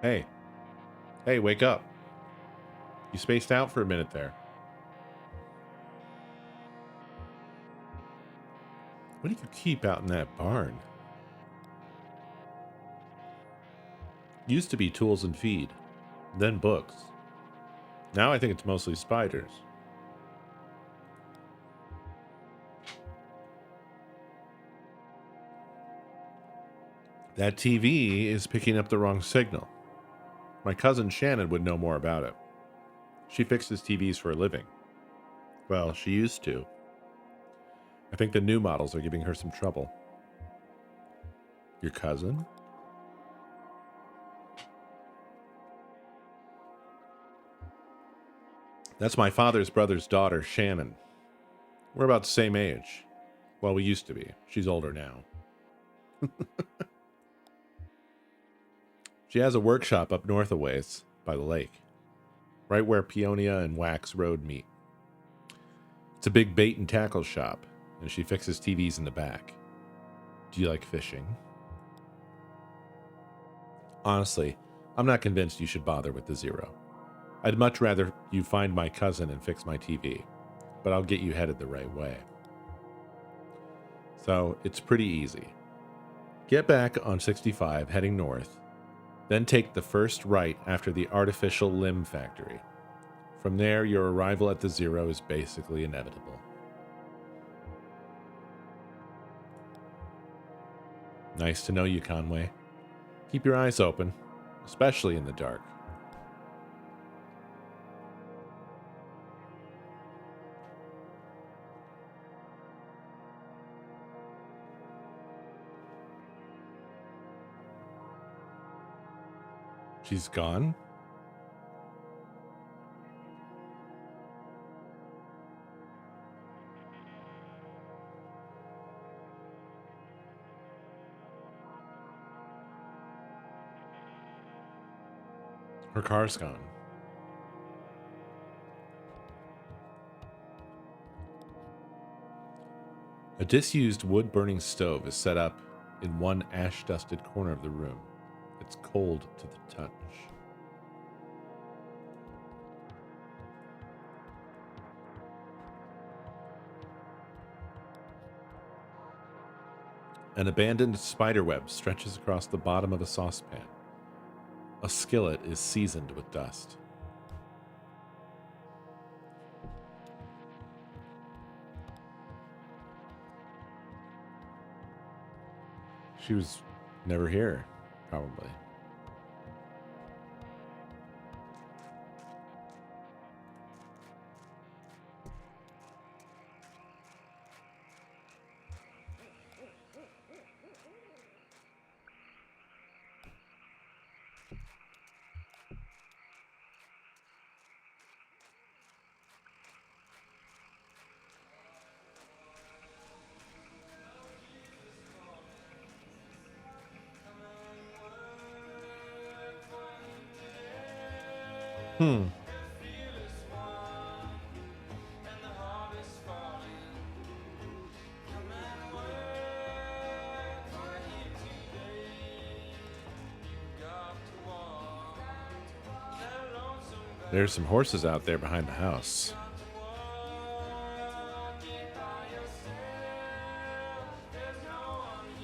Hey. Hey, wake up. You spaced out for a minute there. What do you keep out in that barn? Used to be tools and feed, then books. Now I think it's mostly spiders. That TV is picking up the wrong signal. My cousin Shannon would know more about it. She fixes TVs for a living. Well, she used to. I think the new models are giving her some trouble. Your cousin? That's my father's brother's daughter, Shannon. We're about the same age. Well, we used to be. She's older now. She has a workshop up north a ways, by the lake. Right where Peonia and Wax Road meet. It's a big bait and tackle shop, and she fixes TVs in the back. Do you like fishing? Honestly, I'm not convinced you should bother with the zero. I'd much rather you find my cousin and fix my TV. but I'll get you headed the right way. So it's pretty easy. Get back on 65 heading north, then take the first right after the artificial limb factory. From there, your arrival at the Zero is basically inevitable. Nice to know you, Conway. Keep your eyes open, especially in the dark. She's gone? Her car's gone. A disused wood-burning stove is set up in one ash-dusted corner of the room. It's cold to the touch. An abandoned spiderweb stretches across the bottom of a saucepan. A skillet is seasoned with dust. She was never here, probably. There's some horses out there behind the house.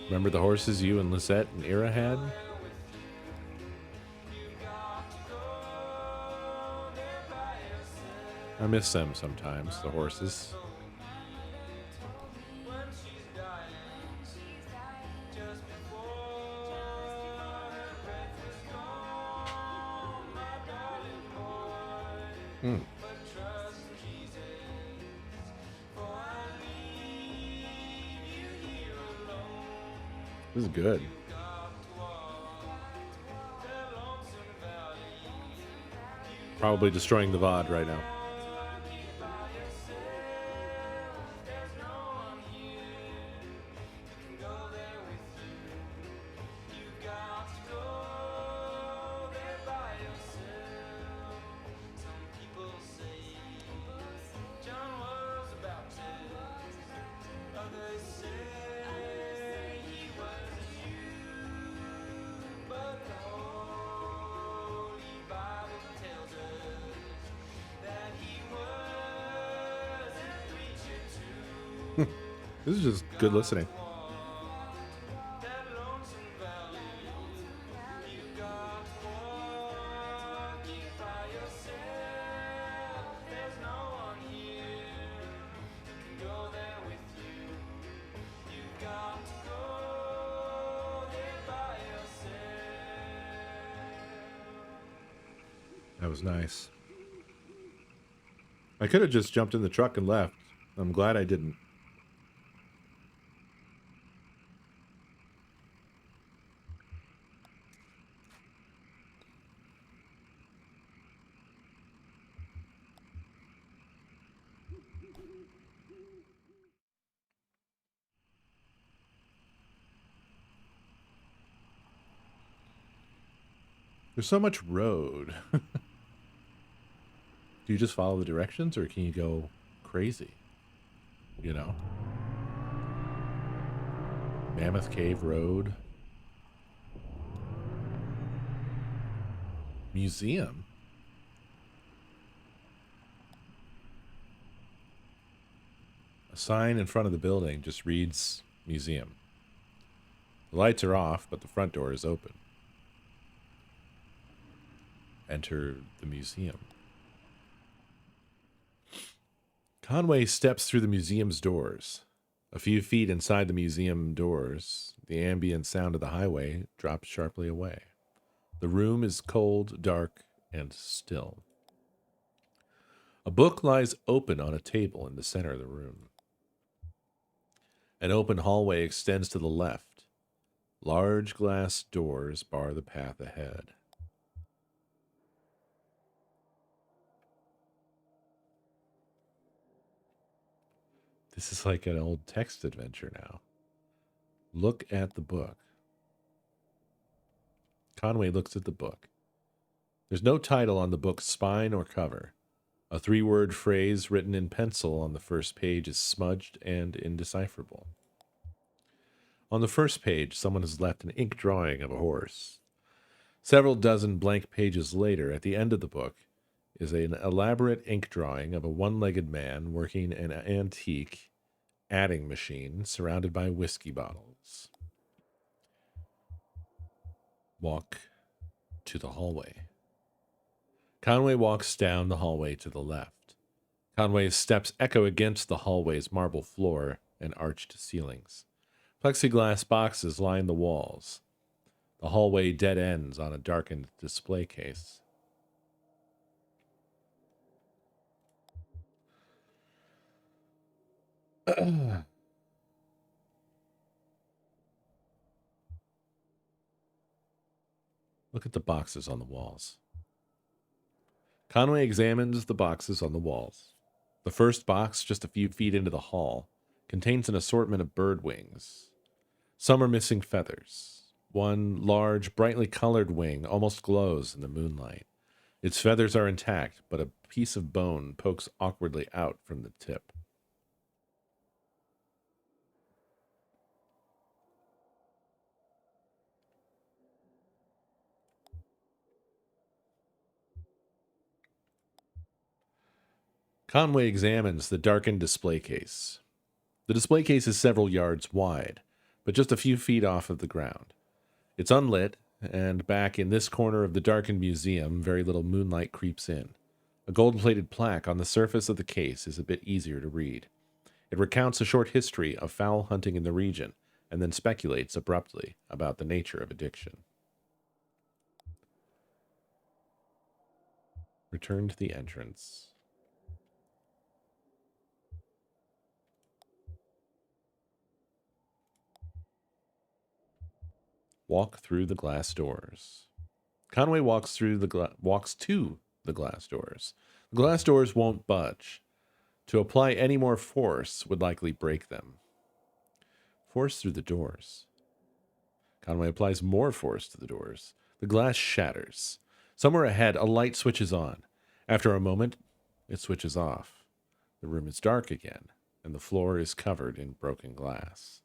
Remember the horses you and Lisette and Ira had? I miss them sometimes, the horses. This is good. Probably destroying the VOD right now. This is just good listening. That was nice. I could have just jumped in the truck and left. I'm glad I didn't. There's so much road. Do you just follow the directions or can you go crazy? You know? Mammoth Cave Road. Museum. The sign in front of the building just reads museum. The lights are off, but the front door is open. Enter the museum. Conway steps through the museum's doors. A few feet inside the museum doors, the ambient sound of the highway drops sharply away. The room is cold, dark, and still. A book lies open on a table in the center of the room. An open hallway extends to the left. Large glass doors bar the path ahead. This is like an old text adventure now. Look at the book. Conway looks at the book. There's no title on the book's spine or cover. A 3-word phrase written in pencil on the first page is smudged and indecipherable. On the first page, someone has left an ink drawing of a horse. Several dozen blank pages later, at the end of the book, is an elaborate ink drawing of a one-legged man working an antique adding machine surrounded by whiskey bottles. Walk to the hallway. Conway walks down the hallway to the left. Conway's steps echo against the hallway's marble floor and arched ceilings. Plexiglass boxes line the walls. The hallway dead ends on a darkened display case. Look at the boxes on the walls. Conway examines the boxes on the walls. The first box, just a few feet into the hall, contains an assortment of bird wings. Some are missing feathers. One large, brightly colored wing almost glows in the moonlight. Its feathers are intact, but a piece of bone pokes awkwardly out from the tip. Conway examines the darkened display case. The display case is several yards wide, but just a few feet off of the ground. It's unlit, and back in this corner of the darkened museum, very little moonlight creeps in. A gold-plated plaque on the surface of the case is a bit easier to read. It recounts a short history of fowl hunting in the region, and then speculates abruptly about the nature of addiction. Return to the entrance. Walk through the glass doors. Conway walks to the glass doors. The glass doors won't budge. To apply any more force would likely break them. Force through the doors. Conway applies more force to the doors. The glass shatters. Somewhere ahead, a light switches on. After a moment, it switches off. The room is dark again, and the floor is covered in broken glass.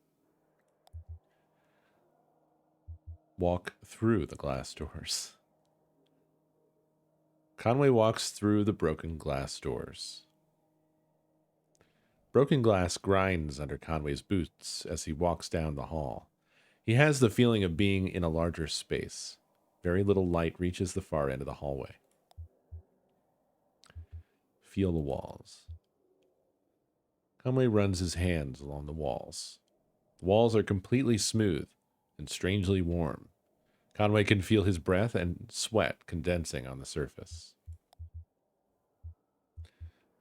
Walk through the glass doors. Conway walks through the broken glass doors. Broken glass grinds under Conway's boots as he walks down the hall. He has the feeling of being in a larger space. Very little light reaches the far end of the hallway. Feel the walls. Conway runs his hands along the walls. The walls are completely smooth and strangely warm. Conway can feel his breath and sweat condensing on the surface.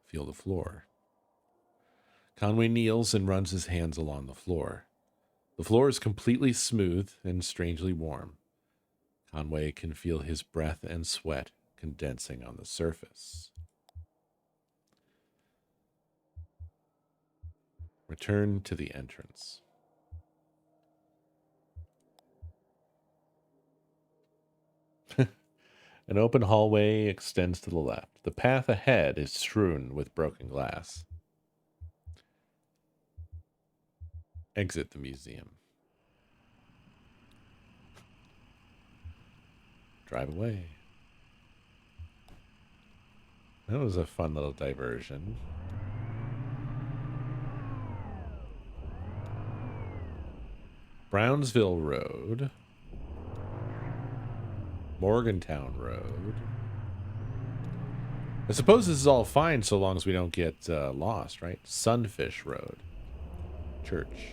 Feel the floor. Conway kneels and runs his hands along the floor. The floor is completely smooth and strangely warm. Conway can feel his breath and sweat condensing on the surface. Return to the entrance. An open hallway extends to the left. The path ahead is strewn with broken glass. Exit the museum. Drive away. That was a fun little diversion. Brownsville Road. Morgantown Road. I suppose this is all fine so long as we don't get lost, right? Sunfish Road. Church.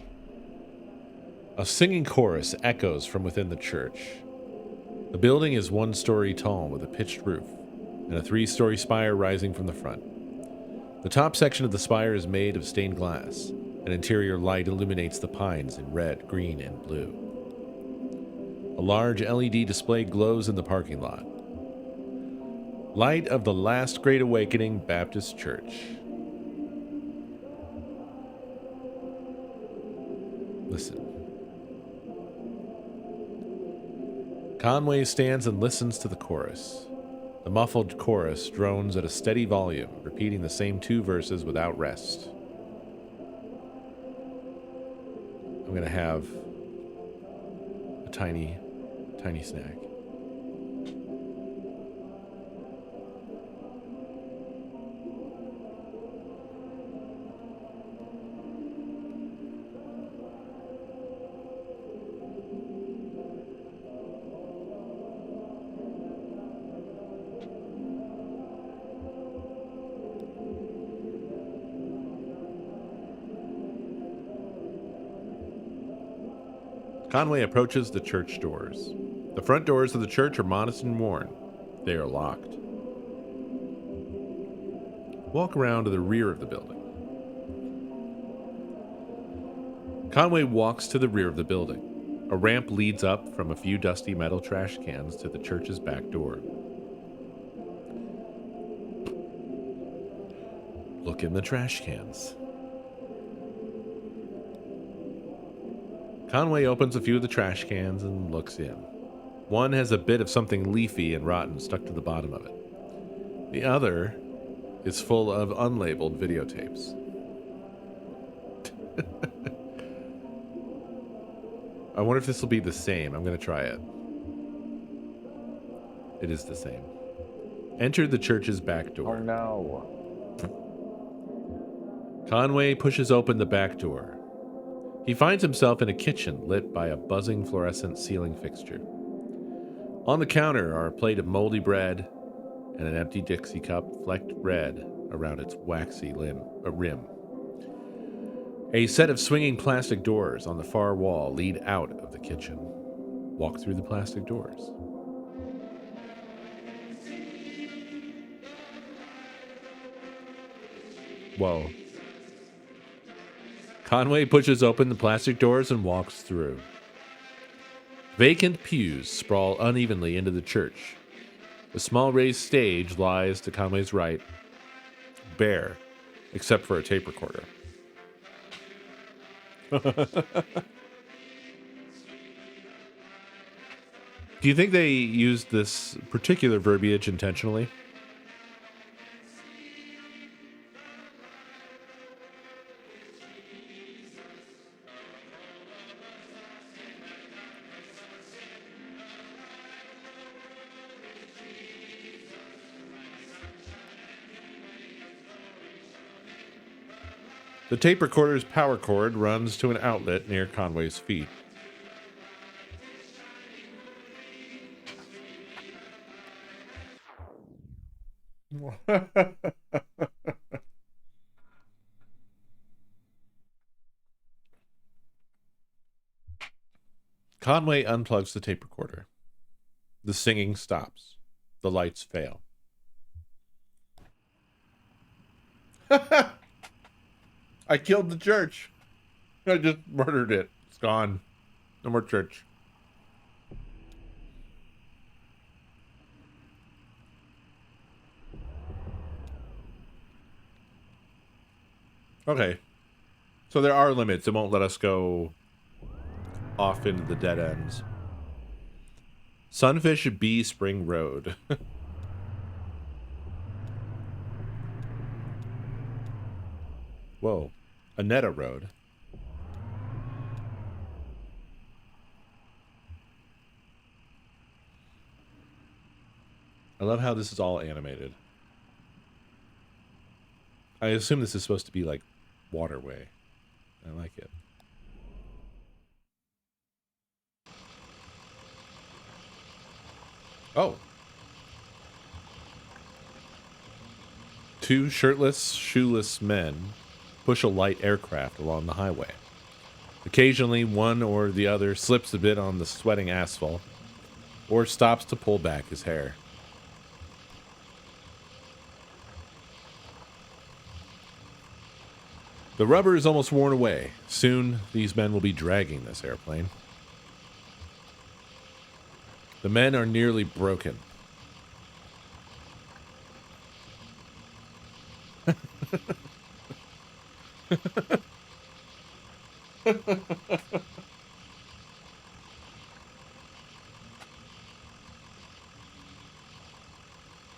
A singing chorus echoes from within the church. The building is 1 story tall with a pitched roof and a 3-story spire rising from the front. The top section of the spire is made of stained glass. An interior light illuminates the pines in red, green, and blue. A large LED display glows in the parking lot. Light of the Last Great Awakening Baptist Church. Listen. Conway stands and listens to the chorus. The muffled chorus drones at a steady volume, repeating the same 2 verses without rest. I'm going to have a tiny snack. Conway approaches the church doors. The front doors of the church are modest and worn. They are locked. Walk around to the rear of the building. Conway walks to the rear of the building. A ramp leads up from a few dusty metal trash cans to the church's back door. Look in the trash cans. Conway opens a few of the trash cans and looks in. One has a bit of something leafy and rotten stuck to the bottom of it. The other is full of unlabeled videotapes. I wonder if this will be the same. I'm going to try it. It is the same. Enter the church's back door. Oh no. Conway pushes open the back door. He finds himself in a kitchen lit by a buzzing fluorescent ceiling fixture. On the counter are a plate of moldy bread and an empty Dixie cup flecked red around its waxy rim. A set of swinging plastic doors on the far wall lead out of the kitchen. Walk through the plastic doors. Whoa. Conway pushes open the plastic doors and walks through. Vacant pews sprawl unevenly into the church. A small raised stage lies to Conway's right, bare, except for a tape recorder. Do you think they used this particular verbiage intentionally? The tape recorder's power cord runs to an outlet near Conway's feet. Conway unplugs the tape recorder. The singing stops. The lights fail. I killed the church. I just murdered it. It's gone. No more church. Okay. So there are limits. It won't let us go off into the dead ends. Sunfish B Spring Road. Whoa. Anetta Road. I love how this is all animated. I assume this is supposed to be like waterway. I like it. Oh. Two shirtless, shoeless men push a light aircraft along the highway. Occasionally, one or the other slips a bit on the sweating asphalt or stops to pull back his hair. The rubber is almost worn away. Soon, these men will be dragging this airplane. The men are nearly broken.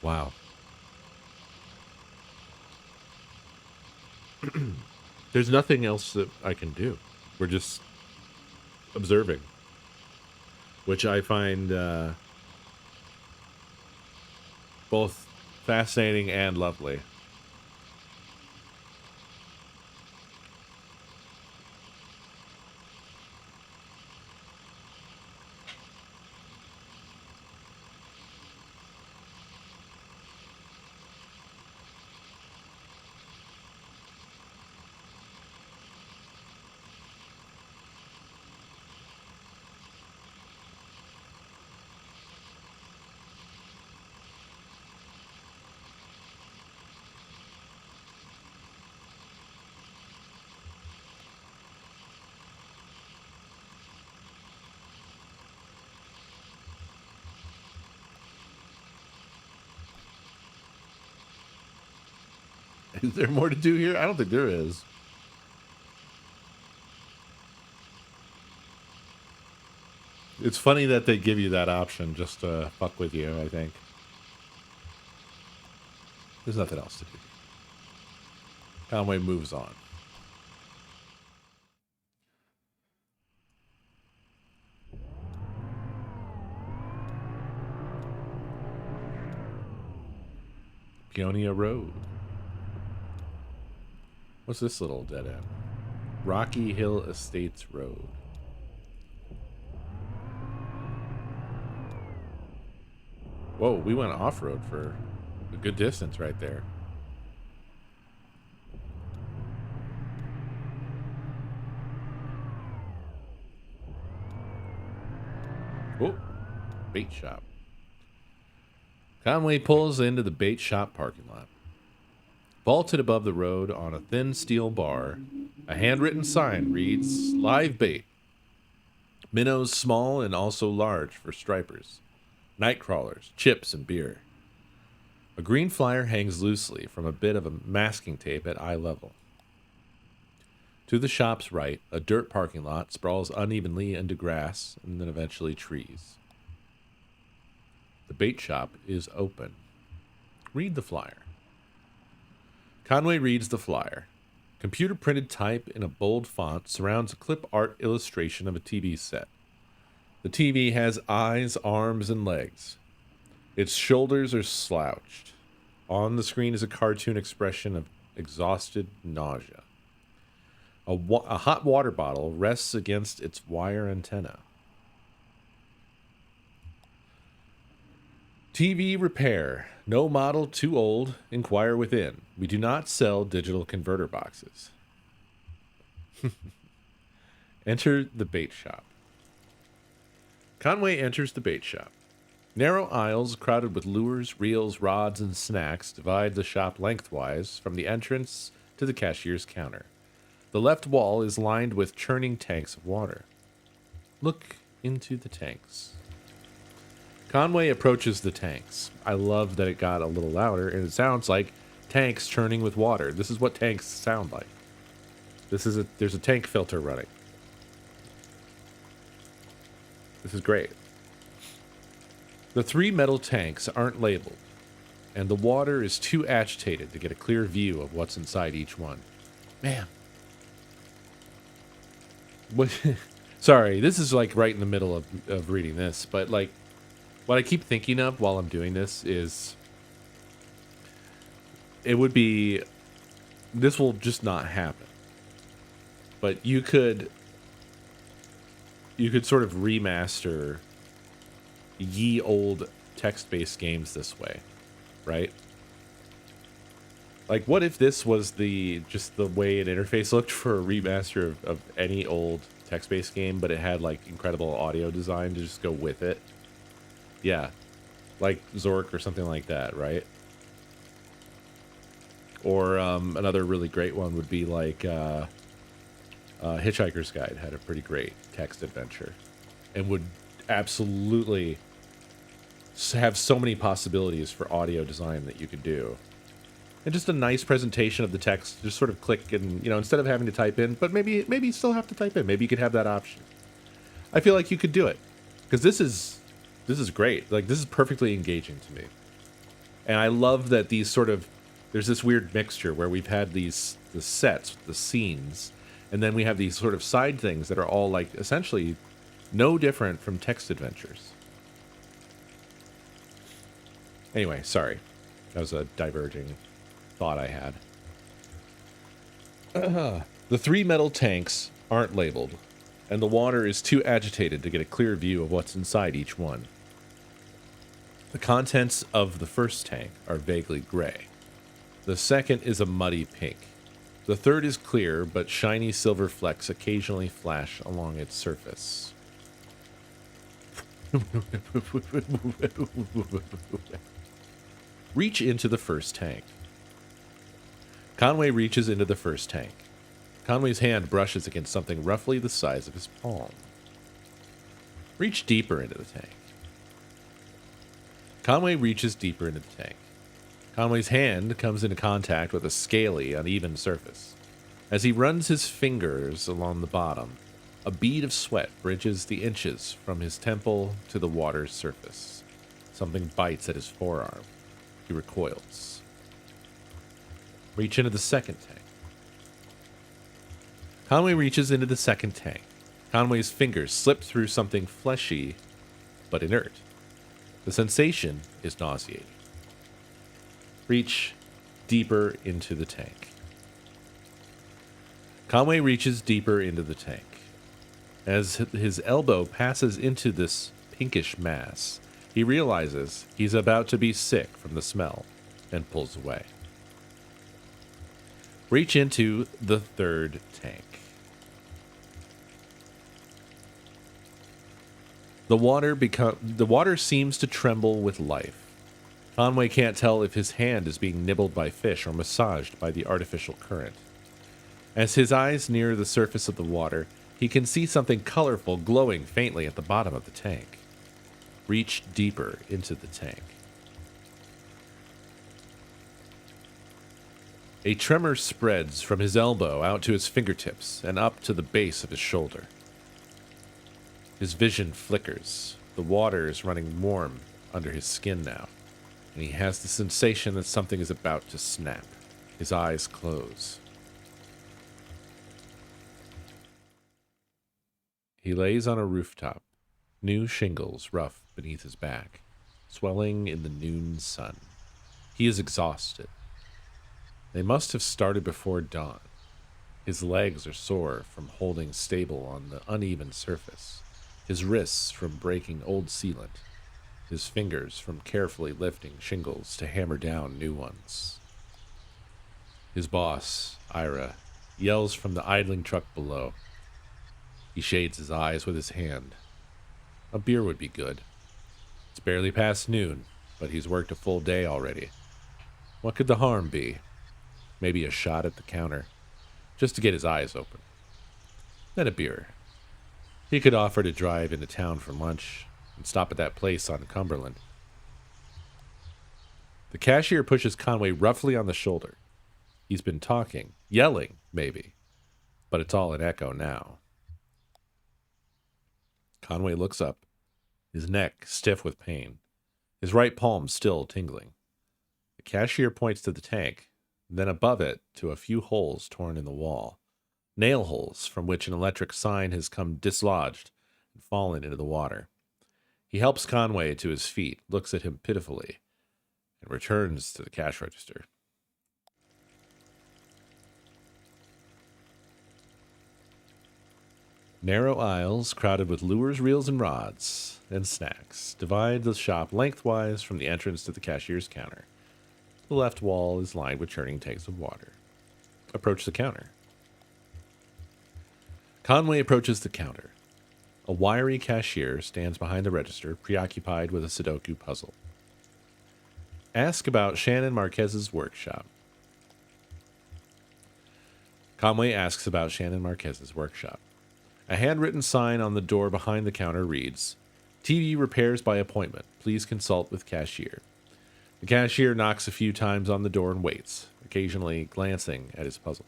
Wow. There's nothing else that I can do. We're just observing, which I find both fascinating and lovely. Is there more to do here? I don't think there is. It's funny that they give you that option just to fuck with you, I think. There's nothing else to do. Conway moves on. Peonia Road. What's this little dead end? Rocky Hill Estates Road. Whoa, we went off-road for a good distance right there. Oh, bait shop. Conway pulls into the bait shop parking lot. Vaulted above the road on a thin steel bar, a handwritten sign reads, "Live bait. Minnows small and also large for stripers. Night crawlers, chips, and beer." A green flyer hangs loosely from a bit of a masking tape at eye level. To the shop's right, a dirt parking lot sprawls unevenly into grass and then eventually trees. The bait shop is open. Read the flyer. Conway reads the flyer. Computer printed type in a bold font surrounds a clip art illustration of a TV set. The TV has eyes, arms, and legs. Its shoulders are slouched. On the screen is a cartoon expression of exhausted nausea. A hot water bottle rests against its wire antenna. TV repair. No model too old. Inquire within. We do not sell digital converter boxes. Enter the bait shop. Conway enters the bait shop. Narrow aisles crowded with lures, reels, rods, and snacks divide the shop lengthwise from the entrance to the cashier's counter. The left wall is lined with churning tanks of water. Look into the tanks. Conway approaches the tanks. I love that it got a little louder, and it sounds like tanks churning with water. This is what tanks sound like. There's a tank filter running. This is great. The 3 metal tanks aren't labeled, and the water is too agitated to get a clear view of what's inside each one. Man. What? Sorry, this is like right in the middle of reading this, but like, what I keep thinking of while I'm doing this is, it would be, this will just not happen. But you could sort of remaster ye old text-based games this way, right? Like, what if this was just the way an interface looked for a remaster of any old text-based game, but it had, like, incredible audio design to just go with it? Yeah. Like Zork or something like that, right? Or another really great one would be like Hitchhiker's Guide had a pretty great text adventure and would absolutely have so many possibilities for audio design that you could do. And just a nice presentation of the text, just sort of click and, instead of having to type in, but maybe you still have to type in. Maybe you could have that option. I feel like you could do it because this is great. Like, this is perfectly engaging to me. And I love that there's this weird mixture where we've had the sets, the scenes, and then we have these sort of side things that are all like essentially no different from text adventures. Anyway, sorry. That was a diverging thought I had. The 3 metal tanks aren't labeled, and the water is too agitated to get a clear view of what's inside each one. The contents of the first tank are vaguely gray. The second is a muddy pink. The third is clear, but shiny silver flecks occasionally flash along its surface. Reach into the first tank. Conway reaches into the first tank. Conway's hand brushes against something roughly the size of his palm. Reach deeper into the tank. Conway reaches deeper into the tank. Conway's hand comes into contact with a scaly, uneven surface. As he runs his fingers along the bottom, a bead of sweat bridges the inches from his temple to the water's surface. Something bites at his forearm. He recoils. Reach into the second tank. Conway reaches into the second tank. Conway's fingers slip through something fleshy but inert. The sensation is nauseating. Reach deeper into the tank. Conway reaches deeper into the tank. As his elbow passes into this pinkish mass, he realizes he's about to be sick from the smell and pulls away. Reach into the third tank. The water seems to tremble with life. Conway can't tell if his hand is being nibbled by fish or massaged by the artificial current. As his eyes near the surface of the water, he can see something colorful glowing faintly at the bottom of the tank. Reach deeper into the tank. A tremor spreads from his elbow out to his fingertips and up to the base of his shoulder. His vision flickers. The water is running warm under his skin now, and he has the sensation that something is about to snap. His eyes close. He lays on a rooftop, new shingles rough beneath his back, swelling in the noon sun. He is exhausted. They must have started before dawn. His legs are sore from holding stable on the uneven surface, his wrists from breaking old sealant, his fingers from carefully lifting shingles to hammer down new ones. His boss, Ira, yells from the idling truck below. He shades his eyes with his hand. A beer would be good. It's barely past noon, but he's worked a full day already. What could the harm be? Maybe a shot at the counter, just to get his eyes open. Then a beer. He could offer to drive into town for lunch and stop at that place on Cumberland. The cashier pushes Conway roughly on the shoulder. He's been talking, yelling, maybe, but it's all an echo now. Conway looks up, his neck stiff with pain, his right palm still tingling. The cashier points to the tank, then above it to a few holes torn in the wall, nail holes from which an electric sign has come dislodged and fallen into the water. He helps Conway to his feet, looks at him pitifully, and returns to the cash register. Narrow aisles crowded with lures, reels, and rods and snacks divide the shop lengthwise from the entrance to the cashier's counter. The left wall is lined with churning tanks of water. Approach the counter. Conway approaches the counter. A wiry cashier stands behind the register, preoccupied with a Sudoku puzzle. Ask about Shannon Marquez's workshop. Conway asks about Shannon Marquez's workshop. A handwritten sign on the door behind the counter reads, TV repairs by appointment. Please consult with cashier. The cashier knocks a few times on the door and waits, occasionally glancing at his puzzle.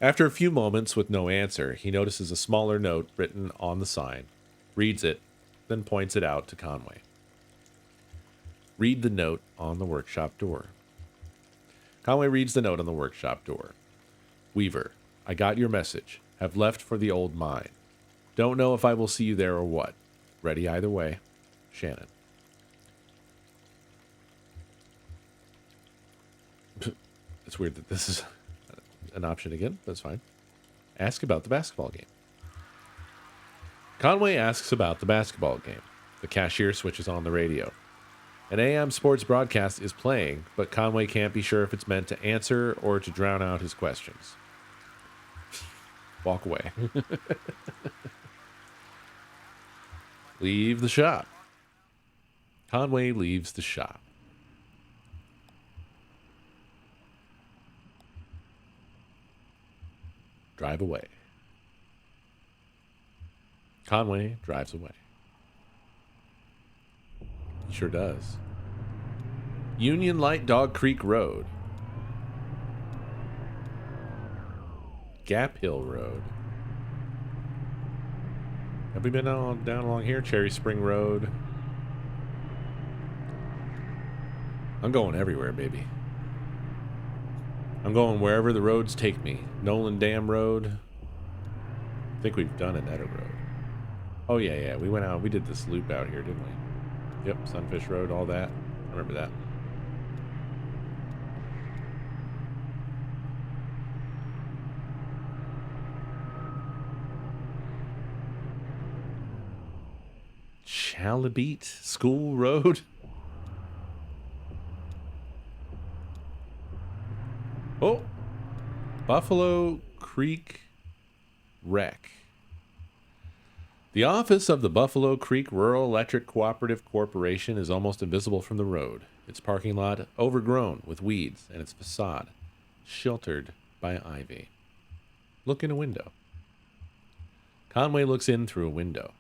After a few moments with no answer, he notices a smaller note written on the sign, reads it, then points it out to Conway. Read the note on the workshop door. Conway reads the note on the workshop door. Weaver, I got your message. Have left for the old mine. Don't know if I will see you there or what. Ready either way. Shannon. It's weird that this is an option again. That's fine. Ask about the basketball game. Conway asks about the basketball game. The cashier switches on the radio. An AM sports broadcast is playing, but Conway can't be sure if it's meant to answer or to drown out his questions. Walk away. Leave the shop. Conway leaves the shop. Drive away. Conway drives away. He sure does. Union Light Dog Creek Road. Gap Hill Road. Have we been down along here? Cherry Spring Road. I'm going everywhere, baby. I'm going wherever the roads take me. Nolan Dam Road. I think we've done Annetta Road. Oh, yeah. We went out. We did this loop out here, didn't we? Yep, Sunfish Road, all that. I remember that. Chalabete School Road. Oh, Buffalo Creek Rec. The office of the Buffalo Creek Rural Electric Cooperative Corporation is almost invisible from the road. Its parking lot overgrown with weeds and its facade sheltered by ivy. Look in a window. Conway looks in through a window.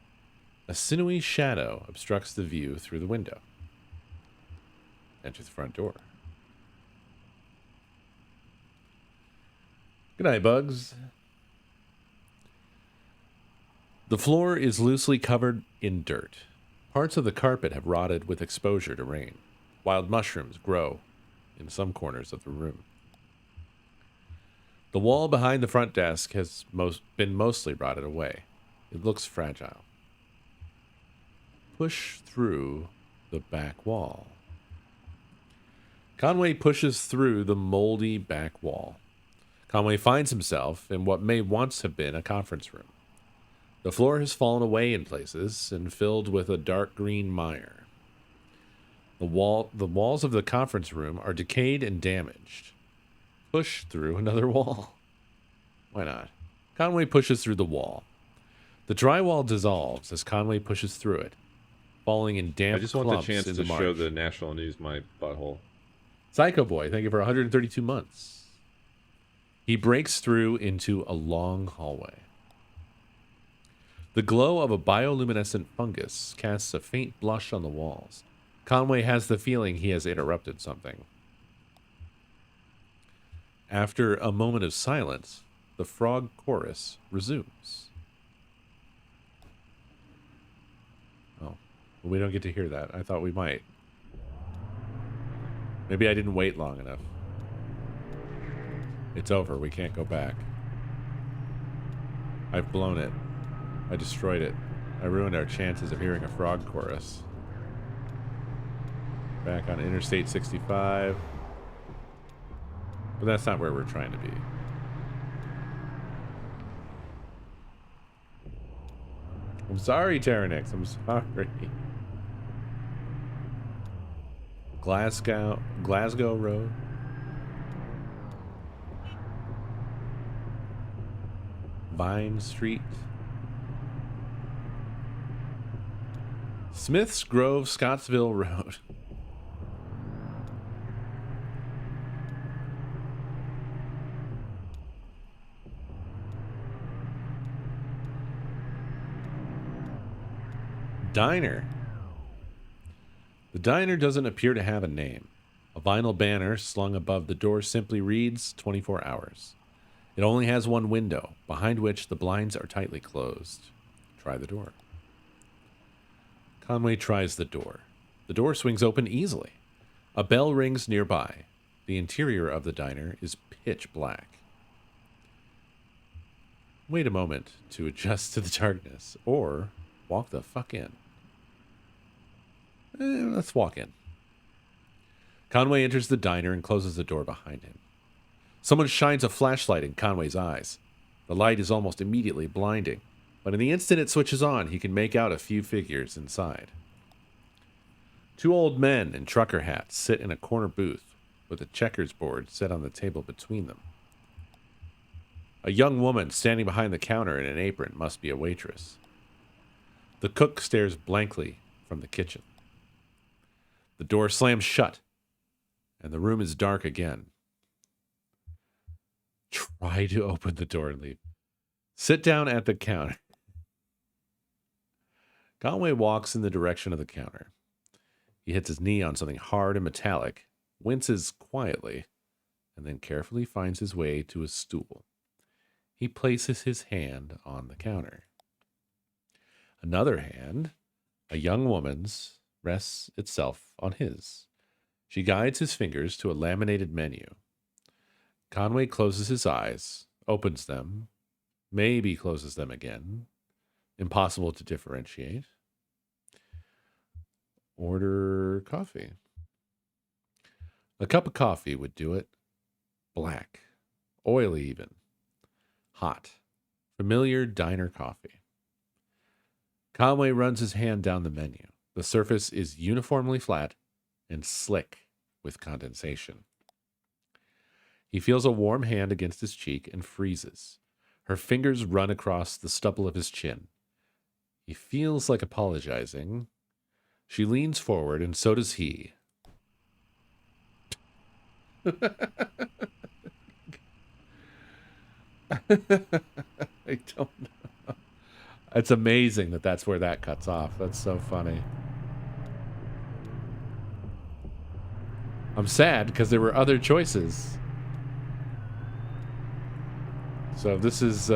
A sinewy shadow obstructs the view through the window. Enter the front door. Good night, Bugs. The floor is loosely covered in dirt. Parts of the carpet have rotted with exposure to rain. Wild mushrooms grow in some corners of the room. The wall behind the front desk has been mostly rotted away. It looks fragile. Push through the back wall. Conway pushes through the moldy back wall. Conway finds himself in what may once have been a conference room. The floor has fallen away in places and filled with a dark green mire. The walls of the conference room are decayed and damaged. Push through another wall. Why not? Conway pushes through the wall. The drywall dissolves as Conway pushes through it, falling in damp I just want the clumps chance to into show March. the national news my butthole. Psycho Boy, thank you for 132 months. He breaks through into a long hallway. The glow of a bioluminescent fungus casts a faint blush on the walls. Conway has the feeling he has interrupted something. After a moment of silence, the frog chorus resumes. Oh, well, we don't get to hear that. I thought we might. Maybe I didn't wait long enough. It's over. We can't go back. I've blown it. I destroyed it. I ruined our chances of hearing a frog chorus. Back on Interstate 65. But that's not where we're trying to be. I'm sorry, Terranix. I'm sorry. Glasgow Road. Vine Street. Smiths Grove, Scottsville Road. Diner. The diner doesn't appear to have a name. A vinyl banner slung above the door simply reads 24 hours. It only has one window, behind which the blinds are tightly closed. Try the door. Conway tries the door. The door swings open easily. A bell rings nearby. The interior of the diner is pitch black. Wait a moment to adjust to the darkness, or walk the fuck in. Let's walk in. Conway enters the diner and closes the door behind him. Someone shines a flashlight in Conway's eyes. The light is almost immediately blinding, but in the instant it switches on, he can make out a few figures inside. Two old men in trucker hats sit in a corner booth with a checkers board set on the table between them. A young woman standing behind the counter in an apron must be a waitress. The cook stares blankly from the kitchen. The door slams shut, and the room is dark again. Try to open the door and leave. Sit down at the counter. Conway walks in the direction of the counter. He hits his knee on something hard and metallic, winces quietly, and then carefully finds his way to a stool. He places his hand on the counter. Another hand, a young woman's, rests itself on his. She guides his fingers to a laminated menu. Conway closes his eyes, opens them, maybe closes them again. Impossible to differentiate. Order coffee. A cup of coffee would do it. Black. Oily even. Hot. Familiar diner coffee. Conway runs his hand down the menu. The surface is uniformly flat and slick with condensation. He feels a warm hand against his cheek and freezes. Her fingers run across the stubble of his chin. He feels like apologizing. She leans forward, and so does he. I don't know. It's amazing that that's where that cuts off. That's so funny. I'm sad because there were other choices. So this is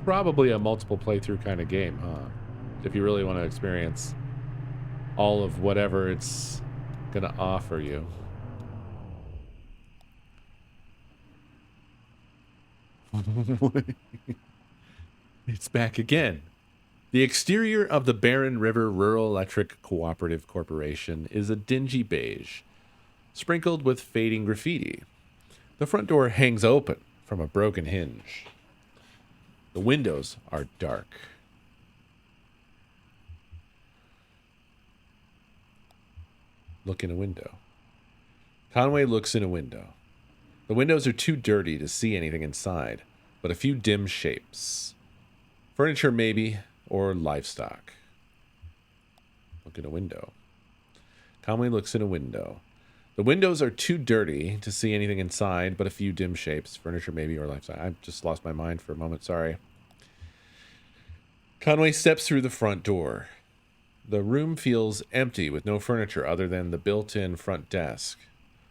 probably a multiple playthrough kind of game, huh? If you really want to experience all of whatever it's going to offer you. It's back again. The exterior of the Barren River Rural Electric Cooperative Corporation is a dingy beige, sprinkled with fading graffiti. The front door hangs open from a broken hinge. The windows are dark. Look in a window. Conway looks in a window. The windows are too dirty to see anything inside, but a few dim shapes. Furniture maybe, or livestock. Look in a window. Conway looks in a window. The windows are too dirty to see anything inside, but a few dim shapes. Furniture maybe, or livestock. I just lost my mind for a moment, sorry. Conway steps through the front door. The room feels empty with no furniture other than the built-in front desk,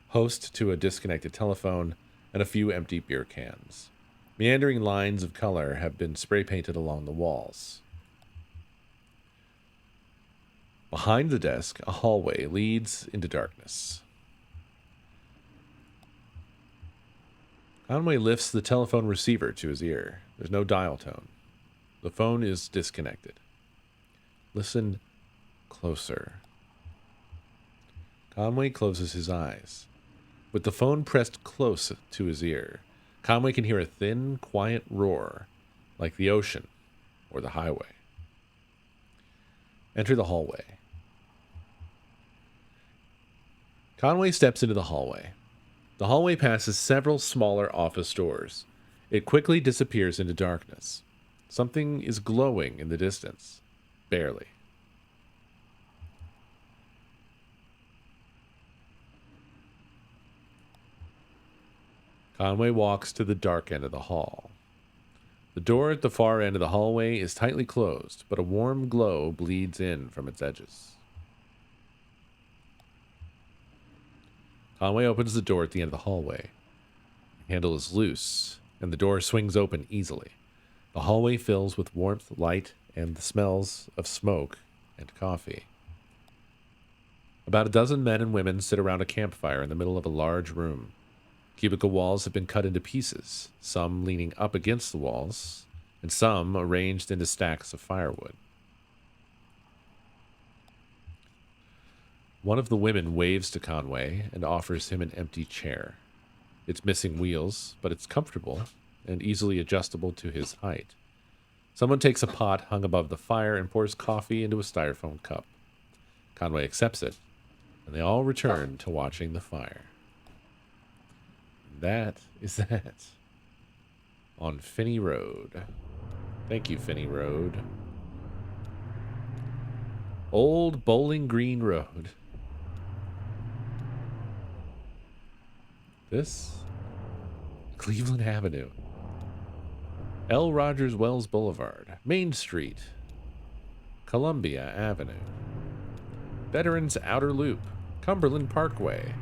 host to a disconnected telephone, and a few empty beer cans. Meandering lines of color have been spray-painted along the walls. Behind the desk, a hallway leads into darkness. Conway lifts the telephone receiver to his ear. There's no dial tone. The phone is disconnected. Listen closer. Conway closes his eyes. With the phone pressed close to his ear, Conway can hear a thin, quiet roar, like the ocean or the highway. Enter the hallway. Conway steps into the hallway. The hallway passes several smaller office doors. It quickly disappears into darkness. Something is glowing in the distance. Barely. Conway walks to the dark end of the hall. The door at the far end of the hallway is tightly closed, but a warm glow bleeds in from its edges. Conway opens the door at the end of the hallway. The handle is loose, and the door swings open easily. The hallway fills with warmth, light, and the smells of smoke and coffee. About a dozen men and women sit around a campfire in the middle of a large room. Cubicle walls have been cut into pieces, some leaning up against the walls, and some arranged into stacks of firewood. One of the women waves to Conway and offers him an empty chair. It's missing wheels, but it's comfortable and easily adjustable to his height. Someone takes a pot hung above the fire and pours coffee into a styrofoam cup. Conway accepts it, and they all return to watching the fire. That is that on Finney Road. Thank you, Finney Road. Old Bowling Green Road. This? Cleveland Avenue. L. Rogers Wells Boulevard. Main Street. Columbia Avenue. Veterans Outer Loop. Cumberland Parkway.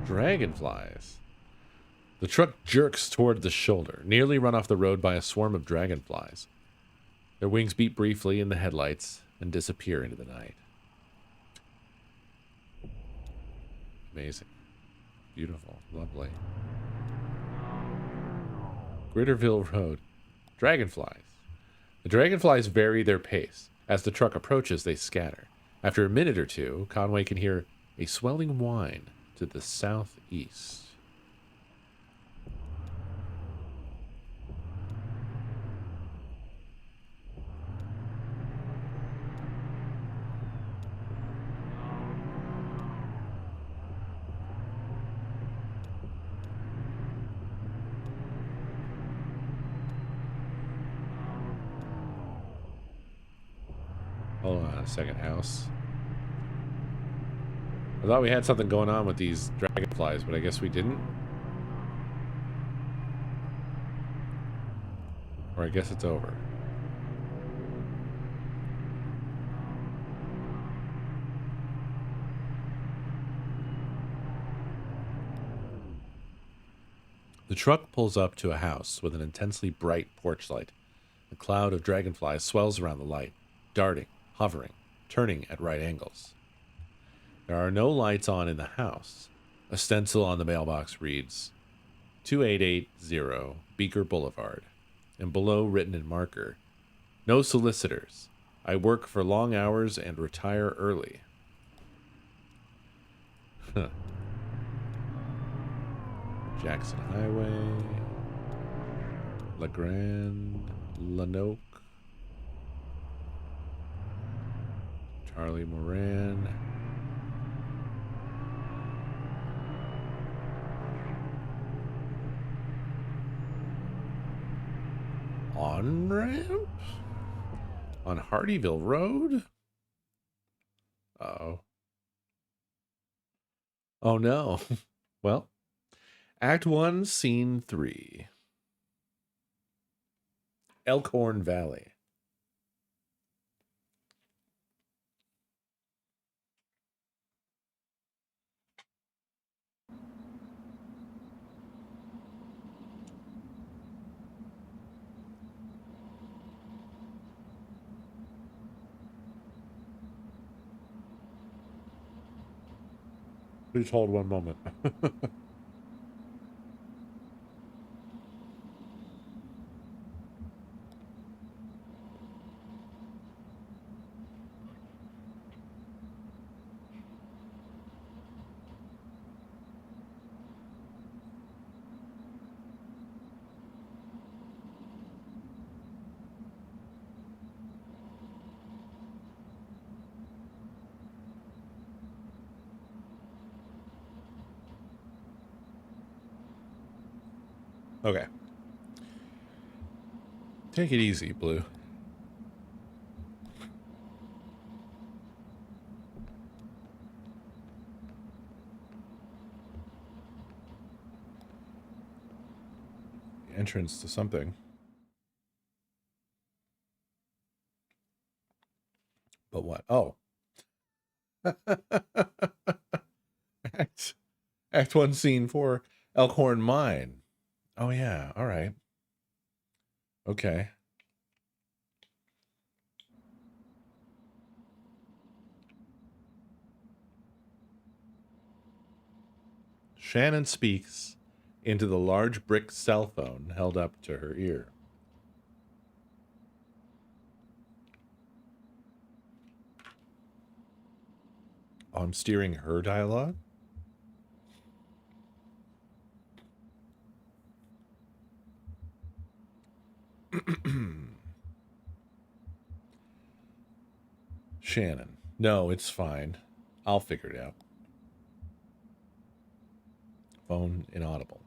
Dragonflies. The truck jerks toward the shoulder, nearly run off the road by a swarm of dragonflies. Their wings beat briefly in the headlights and disappear into the night. Amazing. Beautiful. Lovely. Gritterville Road. Dragonflies. The dragonflies vary their pace. As the truck approaches, they scatter. After a minute or two, Conway can hear a swelling whine to the southeast. Hold on a second, house. I thought we had something going on with these dragonflies, but I guess we didn't. Or I guess it's over. The truck pulls up to a house with an intensely bright porch light. A cloud of dragonflies swells around the light, darting, hovering, turning at right angles. There are no lights on in the house. A stencil on the mailbox reads, 2880 Beaker Boulevard, and below written in marker, no solicitors. I work for long hours and retire early. Huh. Jackson Highway, La Grande, Lanoke, Charlie Moran. On-ramp? On Hardyville Road? Uh-oh. Oh no. Well, Act 1, Scene 3. Elkhorn Valley. Please hold one moment. Okay. Take it easy, Blue. Entrance to something. But what? Oh. Act 1, Scene 4, Elkhorn Mine. Oh, yeah. All right. Okay. Shannon speaks into the large brick cell phone held up to her ear. Oh, I'm steering her dialogue? Shannon. No, it's fine. I'll figure it out. Phone inaudible.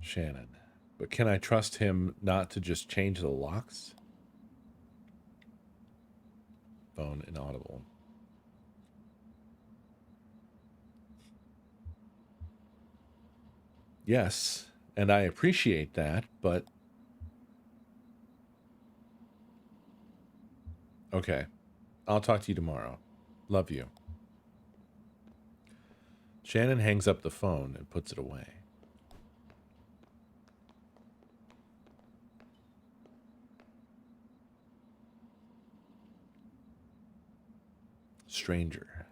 Shannon. But can I trust him not to just change the locks? Phone inaudible. Yes, and I appreciate that, but... Okay. I'll talk to you tomorrow. Love you. Shannon hangs up the phone and puts it away. Stranger.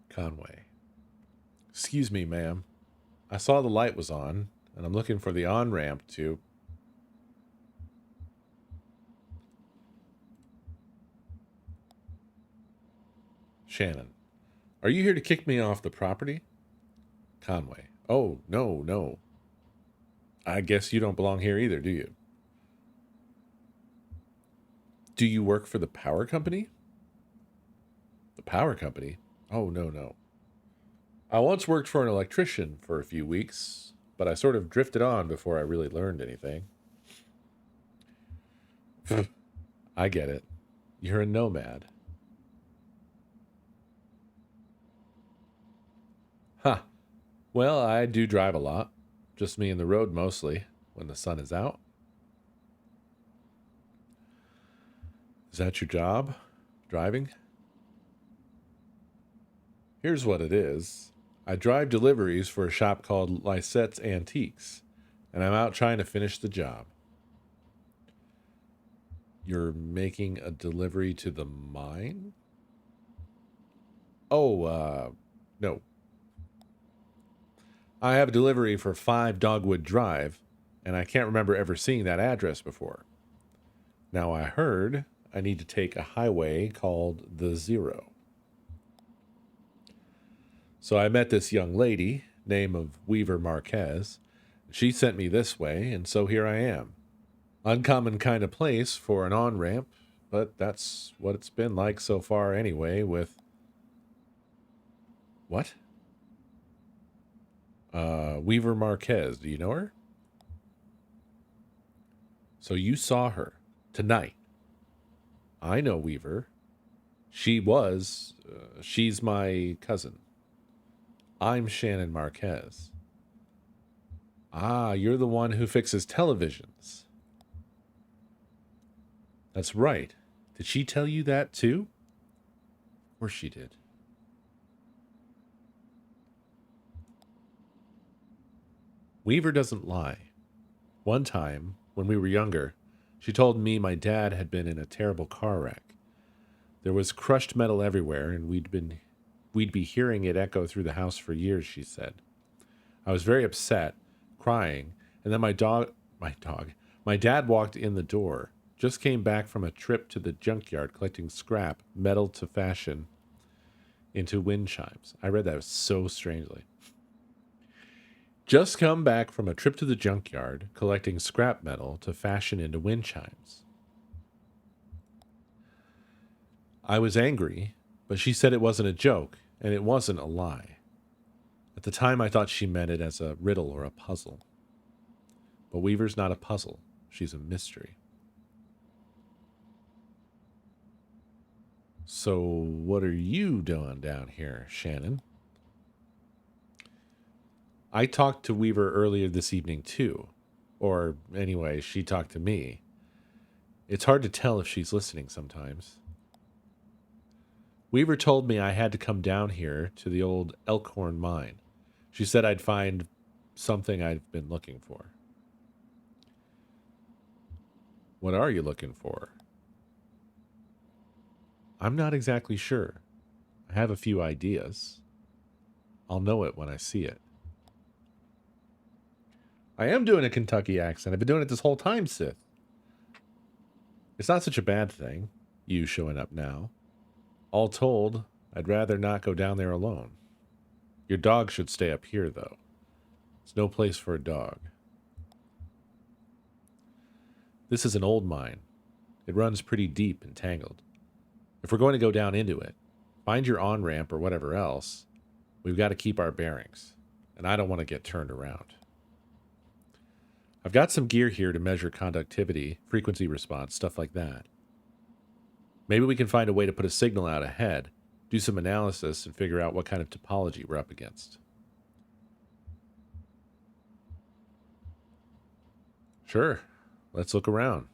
Conway. Excuse me, ma'am. I saw the light was on, and I'm looking for the on-ramp to... Shannon. Are you here to kick me off the property? Conway. Oh, no. I guess you don't belong here either, do you? Do you work for the power company? The power company? Oh, no. I once worked for an electrician for a few weeks, but I sort of drifted on before I really learned anything. I get it. You're a nomad. Huh. Well, I do drive a lot. Just me and the road mostly, when the sun is out. Is that your job? Driving? Here's what it is. I drive deliveries for a shop called Lysette's Antiques, and I'm out trying to finish the job. You're making a delivery to the mine? Oh, no. I have a delivery for 5 Dogwood Drive, and I can't remember ever seeing that address before. Now I heard I need to take a highway called the Zero. So I met this young lady, name of Weaver Marquez. She sent me this way, and so here I am. Uncommon kind of place for an on-ramp, but that's what it's been like so far anyway with... What? Weaver Marquez, do you know her? So you saw her tonight. I know Weaver. She's my cousin. I'm Shannon Marquez. Ah, you're the one who fixes televisions. That's right. Did she tell you that too? Of course she did. Weaver doesn't lie. One time, when we were younger, she told me my dad had been in a terrible car wreck. There was crushed metal everywhere, and we'd be hearing it echo through the house for years, she said. I was very upset, crying, and then my dad walked in the door, just came back from a trip to the junkyard collecting scrap, metal to fashion into wind chimes. I read that so strangely. Just come back from a trip to the junkyard, collecting scrap metal to fashion into wind chimes. I was angry, but she said it wasn't a joke, and it wasn't a lie. At the time, I thought she meant it as a riddle or a puzzle. But Weaver's not a puzzle. She's a mystery. So, what are you doing down here, Shannon? I talked to Weaver earlier this evening, too. Or, anyway, she talked to me. It's hard to tell if she's listening sometimes. Weaver told me I had to come down here to the old Elkhorn mine. She said I'd find something I've been looking for. What are you looking for? I'm not exactly sure. I have a few ideas. I'll know it when I see it. I am doing a Kentucky accent. I've been doing it this whole time, Sith. It's not such a bad thing, you showing up now. All told, I'd rather not go down there alone. Your dog should stay up here, though. It's no place for a dog. This is an old mine. It runs pretty deep and tangled. If we're going to go down into it, find your on-ramp or whatever else, we've got to keep our bearings, and I don't want to get turned around. I've got some gear here to measure conductivity, frequency response, stuff like that. Maybe we can find a way to put a signal out ahead, do some analysis, and figure out what kind of topology we're up against. Sure, let's look around.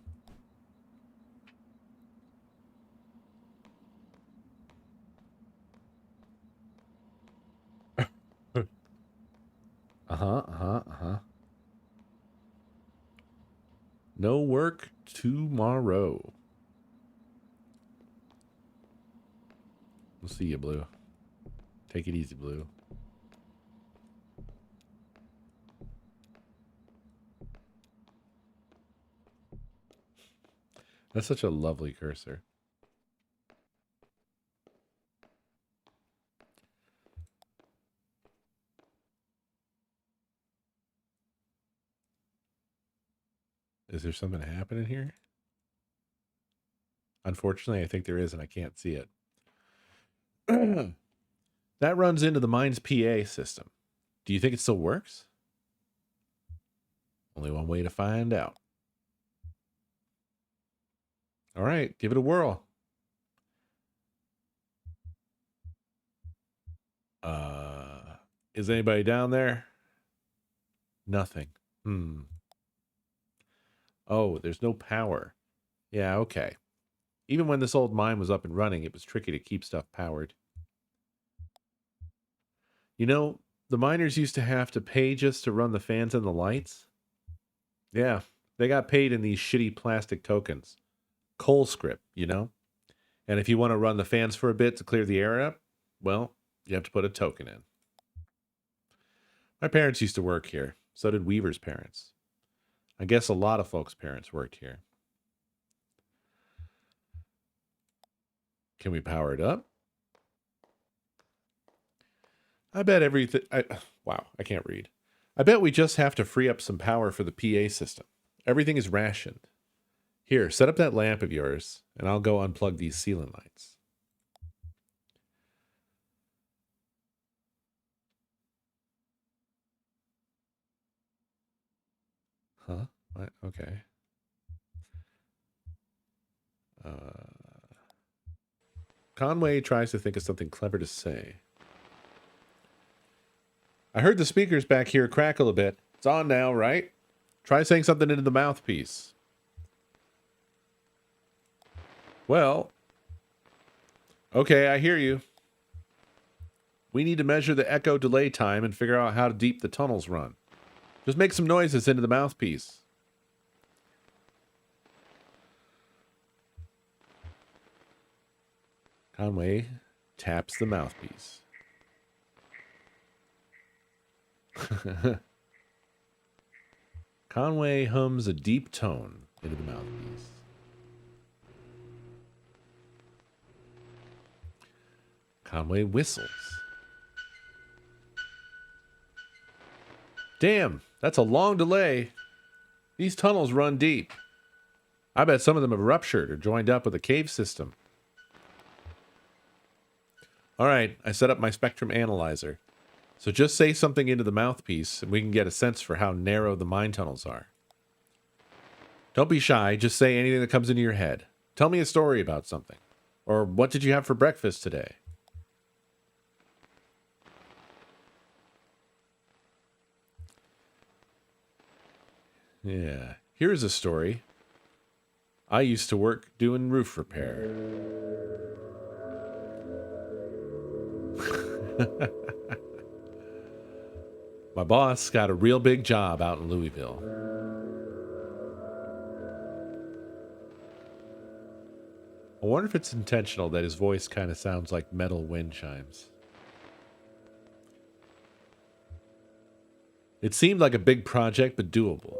No work tomorrow. We'll see you, Blue. Take it easy, Blue. That's such a lovely cursor. Is there something happening here? Unfortunately, I think there is, and I can't see it. That runs into the mine's PA system. Do you think it still works? Only one way to find out. All right, give it a whirl. Is anybody down there? Nothing. Oh, there's no power. Yeah, okay. Even when this old mine was up and running, it was tricky to keep stuff powered. You know, the miners used to have to pay just to run the fans and the lights. Yeah, they got paid in these shitty plastic tokens. Coal script, you know? And if you want to run the fans for a bit to clear the air up, well, you have to put a token in. My parents used to work here. So did Weaver's parents. I guess a lot of folks' parents worked here. Can we power it up? I bet everything... Wow, I can't read. I bet we just have to free up some power for the PA system. Everything is rationed. Here, set up that lamp of yours, and I'll go unplug these ceiling lights. Huh? What? Okay. Conway tries to think of something clever to say. I heard the speakers back here crackle a bit. It's on now, right? Try saying something into the mouthpiece. Well, okay, I hear you. We need to measure the echo delay time and figure out how deep the tunnels run. Just make some noises into the mouthpiece. Conway taps the mouthpiece. Conway hums a deep tone into the mouthpiece. Conway whistles. Damn, that's a long delay. These tunnels run deep. I bet some of them have ruptured or joined up with a cave system. All right, I set up my spectrum analyzer. So just say something into the mouthpiece and we can get a sense for how narrow the mine tunnels are. Don't be shy, just say anything that comes into your head. Tell me a story about something. Or what did you have for breakfast today? Yeah, here's a story. I used to work doing roof repair. My boss got a real big job out in Louisville. I wonder if it's intentional that his voice kind of sounds like metal wind chimes. It seemed like a big project, but doable.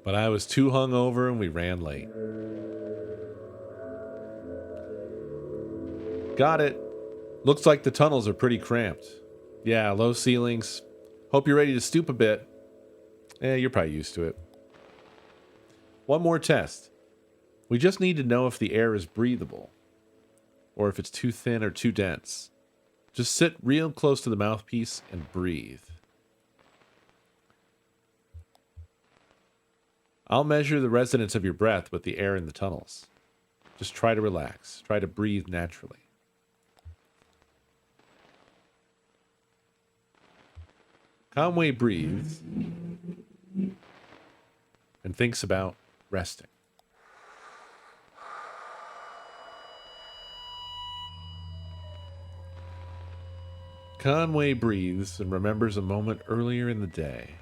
But I was too hungover and we ran late. Got it. Looks like the tunnels are pretty cramped. Yeah, low ceilings. Hope you're ready to stoop a bit. You're probably used to it. One more test. We just need to know if the air is breathable, or if it's too thin or too dense. Just sit real close to the mouthpiece and breathe. I'll measure the resonance of your breath with the air in the tunnels. Just try to relax. Try to breathe naturally. Conway breathes and thinks about resting. Conway breathes and remembers a moment earlier in the day.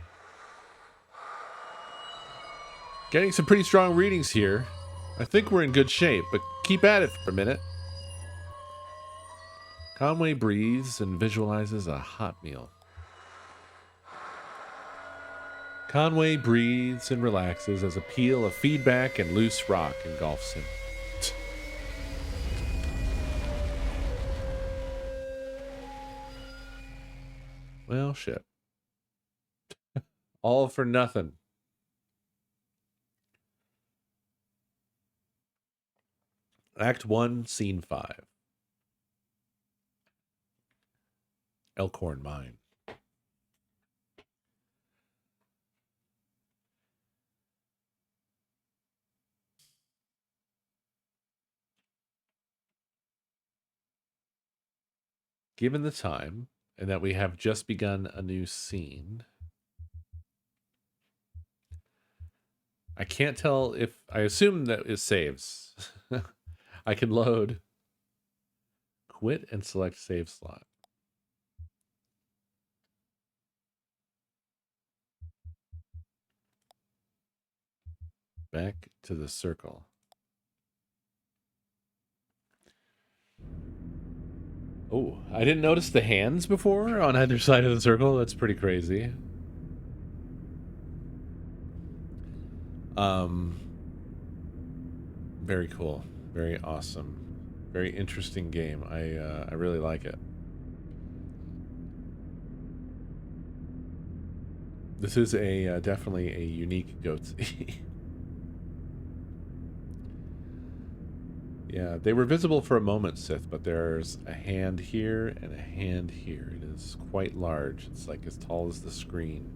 Getting some pretty strong readings here. I think we're in good shape, but keep at it for a minute. Conway breathes and visualizes a hot meal. Conway breathes and relaxes as a peal of feedback and loose rock engulfs him. Well, shit. All for nothing. Act 1, Scene 5. Elkhorn Mine. Given the time, and that we have just begun a new scene, I can't tell if... I assume that it saves. I can load. Quit and select save slot. Back to the circle. Oh, I didn't notice the hands before on either side of the circle. That's pretty crazy. Very cool. Very awesome. Very interesting game. I really like it. This is a definitely a unique goatsy. Yeah, they were visible for a moment, Sith, but there's a hand here and a hand here. It is quite large. It's like as tall as the screen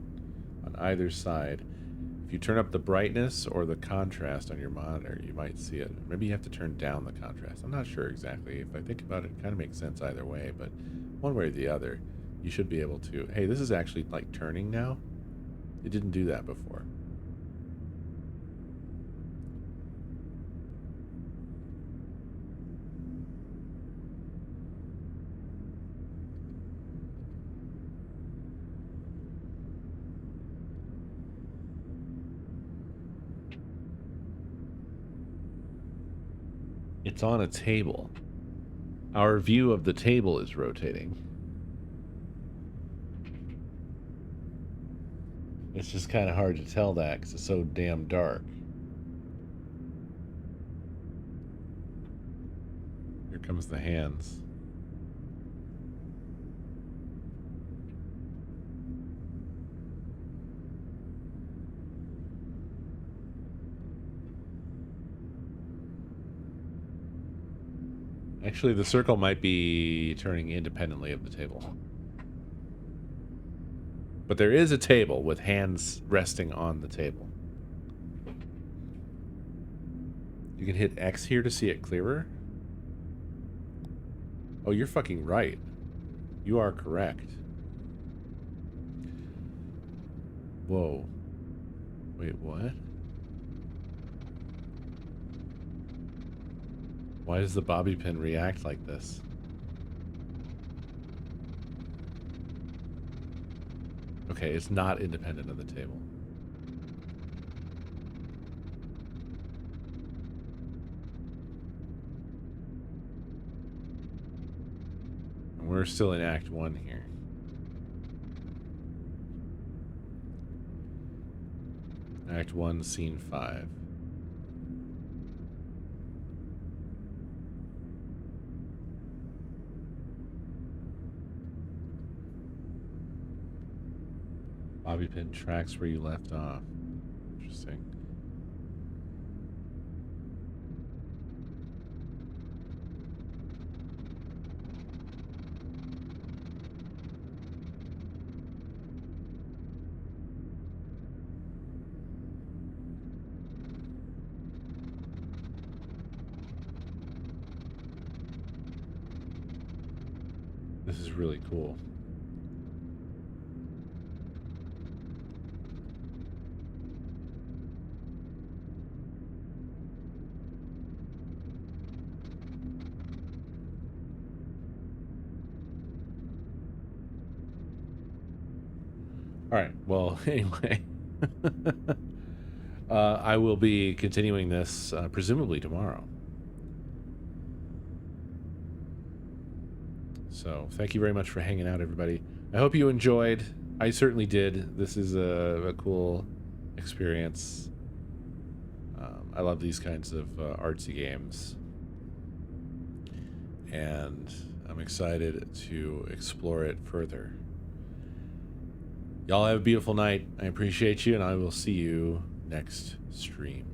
on either side. If you turn up the brightness or the contrast on your monitor, you might see it. Maybe you have to turn down the contrast. I'm not sure exactly. If I think about it, it kind of makes sense either way, but one way or the other, you should be able to. Hey, this is actually like turning now. It didn't do that before. It's on a table. Our view of the table is rotating. It's just kind of hard to tell that because it's so damn dark. Here comes the hands. Actually, the circle might be turning independently of the table. But there is a table with hands resting on the table. You can hit X here to see it clearer. Oh, you're fucking right. You are correct. Whoa. Wait, what? Why does the bobby pin react like this? Okay, it's not independent of the table. And we're still in Act 1 here. Act 1, Scene 5. Bobby pin tracks where you left off. Interesting. This is really cool. All right. Well, anyway, I will be continuing this presumably tomorrow. So thank you very much for hanging out, everybody. I hope you enjoyed. I certainly did. This is a cool experience. I love these kinds of artsy games. And I'm excited to explore it further. Y'all have a beautiful night. I appreciate you, and I will see you next stream.